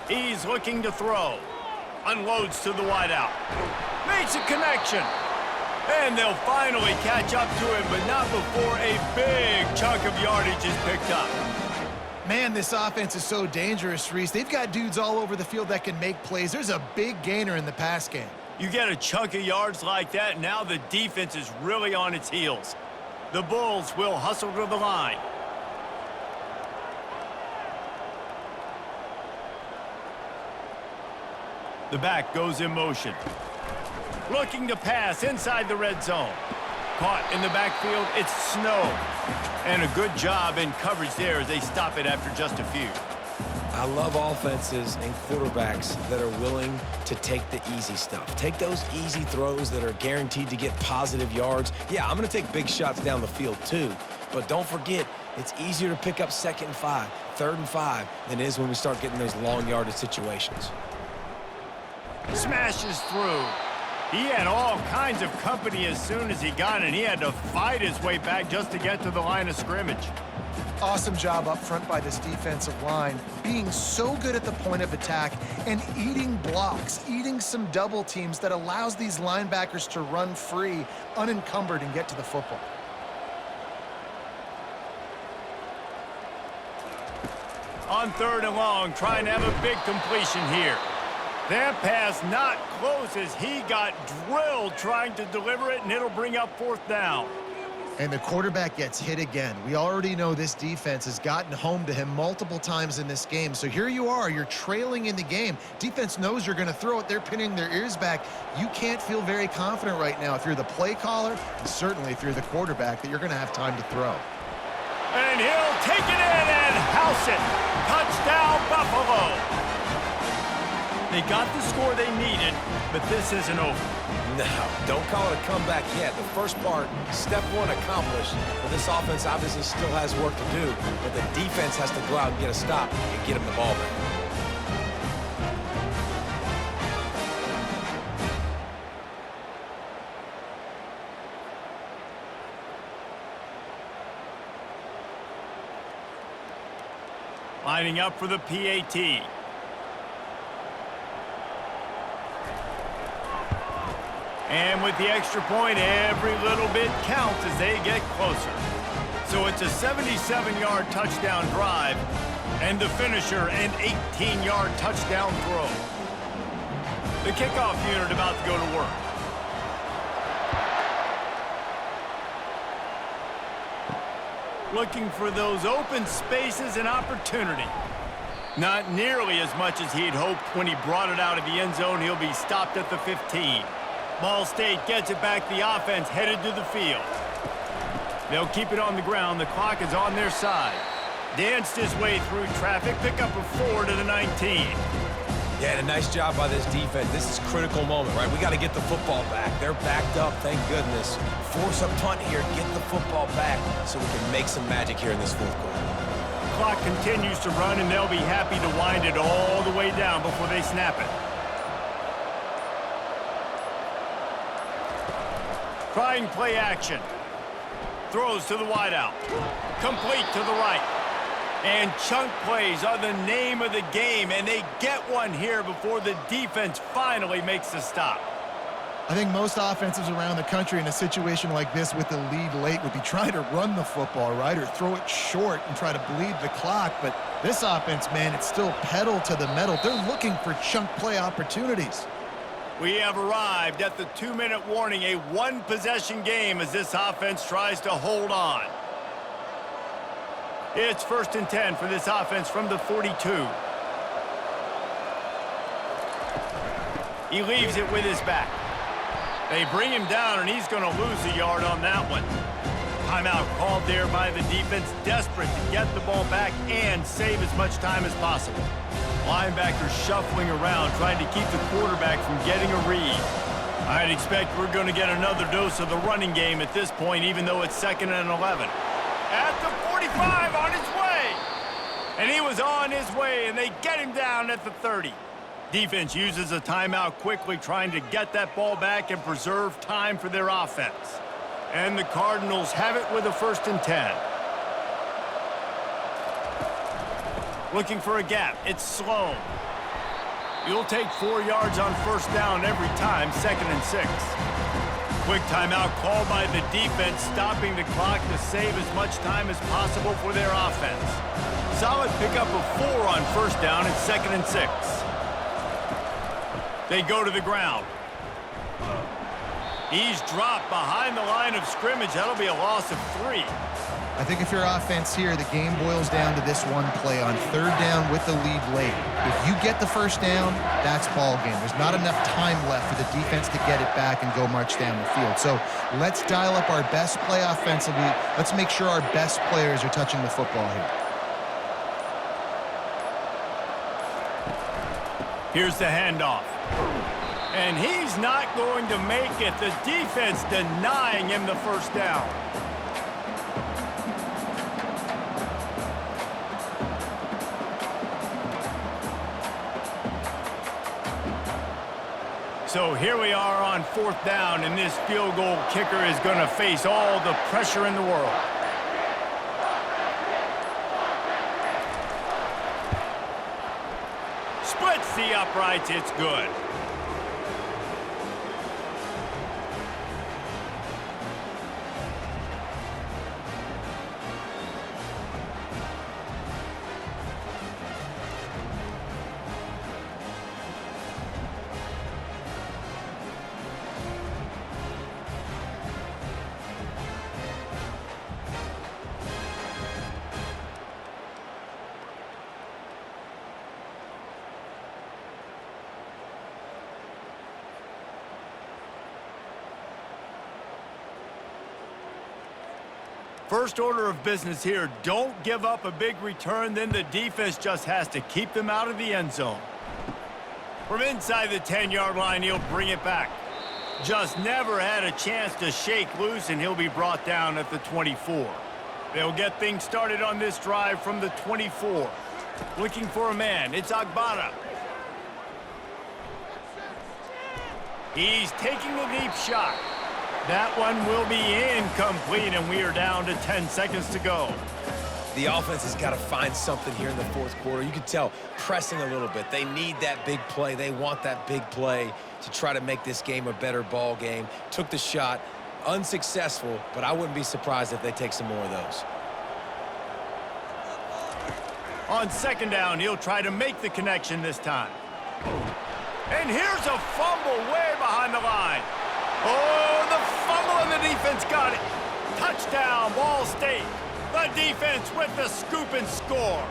He's looking to throw. Unloads to the wideout. Makes a connection. And they'll finally catch up to him, but not before a big chunk of yardage is picked up. Man, this offense is so dangerous, Reese. They've got dudes all over the field that can make plays. There's a big gainer in the pass game. You get a chunk of yards like that, now the defense is really on its heels. The Bulls will hustle to the line. The back goes in motion. Looking to pass inside the red zone. Caught in the backfield, it's Snow. And a good job in coverage there as they stop it after just a few. I love offenses and quarterbacks that are willing to take the easy stuff. Take those easy throws that are guaranteed to get positive yards. Yeah, I'm going to take big shots down the field too. But don't forget, it's easier to pick up 2nd and 5, 3rd and 5 than it is when we start getting those long yardage situations. Smashes through. He had all kinds of company as soon as he got it. He had to fight his way back just to get to the line of scrimmage. Awesome job up front by this defensive line, being so good at the point of attack and eating blocks, eating some double teams that allows these linebackers to run free, unencumbered, and get to the football. On 3rd and long, trying to have a big completion here. That pass not close as he got drilled trying to deliver it, and it'll bring up 4th down. And the quarterback gets hit again. We already know this defense has gotten home to him multiple times in this game. So here you are, you're trailing in the game. Defense knows you're going to throw it. They're pinning their ears back. You can't feel very confident right now if you're the play caller, and certainly if you're the quarterback, that you're going to have time to throw. And he'll take it in and house it. Touchdown, Buffalo. They got the score they needed, but this isn't over. No, don't call it a comeback yet. The first part, step 1 accomplished. But this offense obviously still has work to do. But the defense has to go out and get a stop and get him the ball back. Lining up for the PAT. And with the extra point, every little bit counts as they get closer. So it's a 77-yard touchdown drive, and the finisher an 18-yard touchdown throw. The kickoff unit about to go to work. Looking for those open spaces and opportunity. Not nearly as much as he'd hoped when he brought it out of the end zone. He'll be stopped at the 15. Ball State gets it back. The offense headed to the field. They'll keep it on the ground. The clock is on their side. Danced his way through traffic. Pick up a 4 to the 19. Yeah, and a nice job by this defense. This is a critical moment, right? We got to get the football back. They're backed up, thank goodness. Force a punt here, get the football back so we can make some magic here in this 4th quarter. Clock continues to run, and they'll be happy to wind it all the way down before they snap it. Trying play action. Throws to the wideout. Complete to the right. And chunk plays are the name of the game, and they get one here before the defense finally makes the stop. I think most offenses around the country in a situation like this with the lead late would be trying to run the football, right, or throw it short and try to bleed the clock. But this offense, man, it's still pedal to the metal. They're looking for chunk play opportunities. We have arrived at the 2-minute warning, a one-possession game as this offense tries to hold on. It's 1st and 10 for this offense from the 42. He leaves it with his back. They bring him down, and he's going to lose a yard on that one. Timeout called there by the defense, desperate to get the ball back and save as much time as possible. Linebackers shuffling around, trying to keep the quarterback from getting a read. I'd expect we're going to get another dose of the running game at this point, even though it's 2nd and 11. At the 45, on his way. And he was on his way, and they get him down at the 30. Defense uses a timeout quickly, trying to get that ball back and preserve time for their offense. And the Cardinals have it with a 1st and 10. Looking for a gap. It's Sloan. You'll take 4 yards on 1st down every time, 2nd and 6. Quick timeout called by the defense, stopping the clock to save as much time as possible for their offense. Solid pickup of 4 on 1st down and 2nd and 6. They go to the ground. He's dropped behind the line of scrimmage. That'll be a loss of 3. I think if you're offense here, the game boils down to this one play on 3rd down with the lead late. If you get the 1st down, that's ball game. There's not enough time left for the defense to get it back and go march down the field. So let's dial up our best play offensively. Let's make sure our best players are touching the football here. Here's the handoff. And he's not going to make it. The defense denying him the 1st down. So here we are on 4th down, and this field goal kicker is going to face all the pressure in the world. Splits the uprights. It's good. First order of business here, don't give up a big return, then the defense just has to keep them out of the end zone. From inside the 10-yard line, he'll bring it back. Just never had a chance to shake loose, and he'll be brought down at the 24. They'll get things started on this drive from the 24. Looking for a man, it's Agbada. He's taking the deep shot. That one will be incomplete, and we are down to 10 seconds to go. The offense has got to find something here in the 4th quarter. You can tell pressing a little bit. They need that big play. They want that big play to try to make this game a better ball game. Took the shot, unsuccessful, but I wouldn't be surprised if they take some more of those. On 2nd down, he'll try to make the connection this time. And here's a fumble way behind the line. Oh, the fumble, and the defense got it. Touchdown, Ball State. The defense with the scoop and score.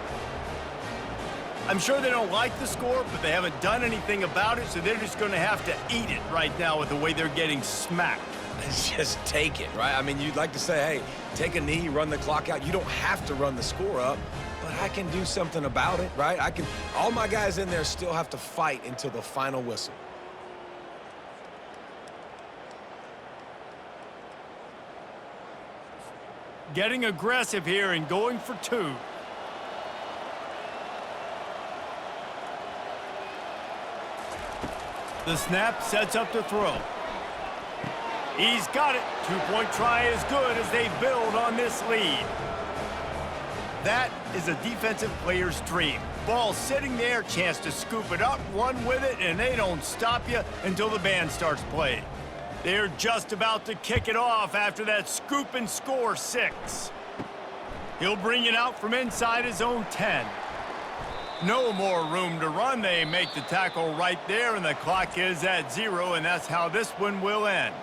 I'm sure they don't like the score, but they haven't done anything about it, so they're just going to have to eat it right now with the way they're getting smacked. Just take it, right? I mean, you'd like to say, hey, take a knee, run the clock out. You don't have to run the score up, but I can do something about it, right? All my guys in there still have to fight until the final whistle. Getting aggressive here and going for 2. The snap sets up to throw. He's got it. 2-point try is good as they build on this lead. That is a defensive player's dream. Ball sitting there, chance to scoop it up, run with it, and they don't stop you until the band starts playing. They're just about to kick it off after that scoop and score 6. He'll bring it out from inside his own 10. No more room to run. They make the tackle right there, and the clock is at 0, and that's how this one will end.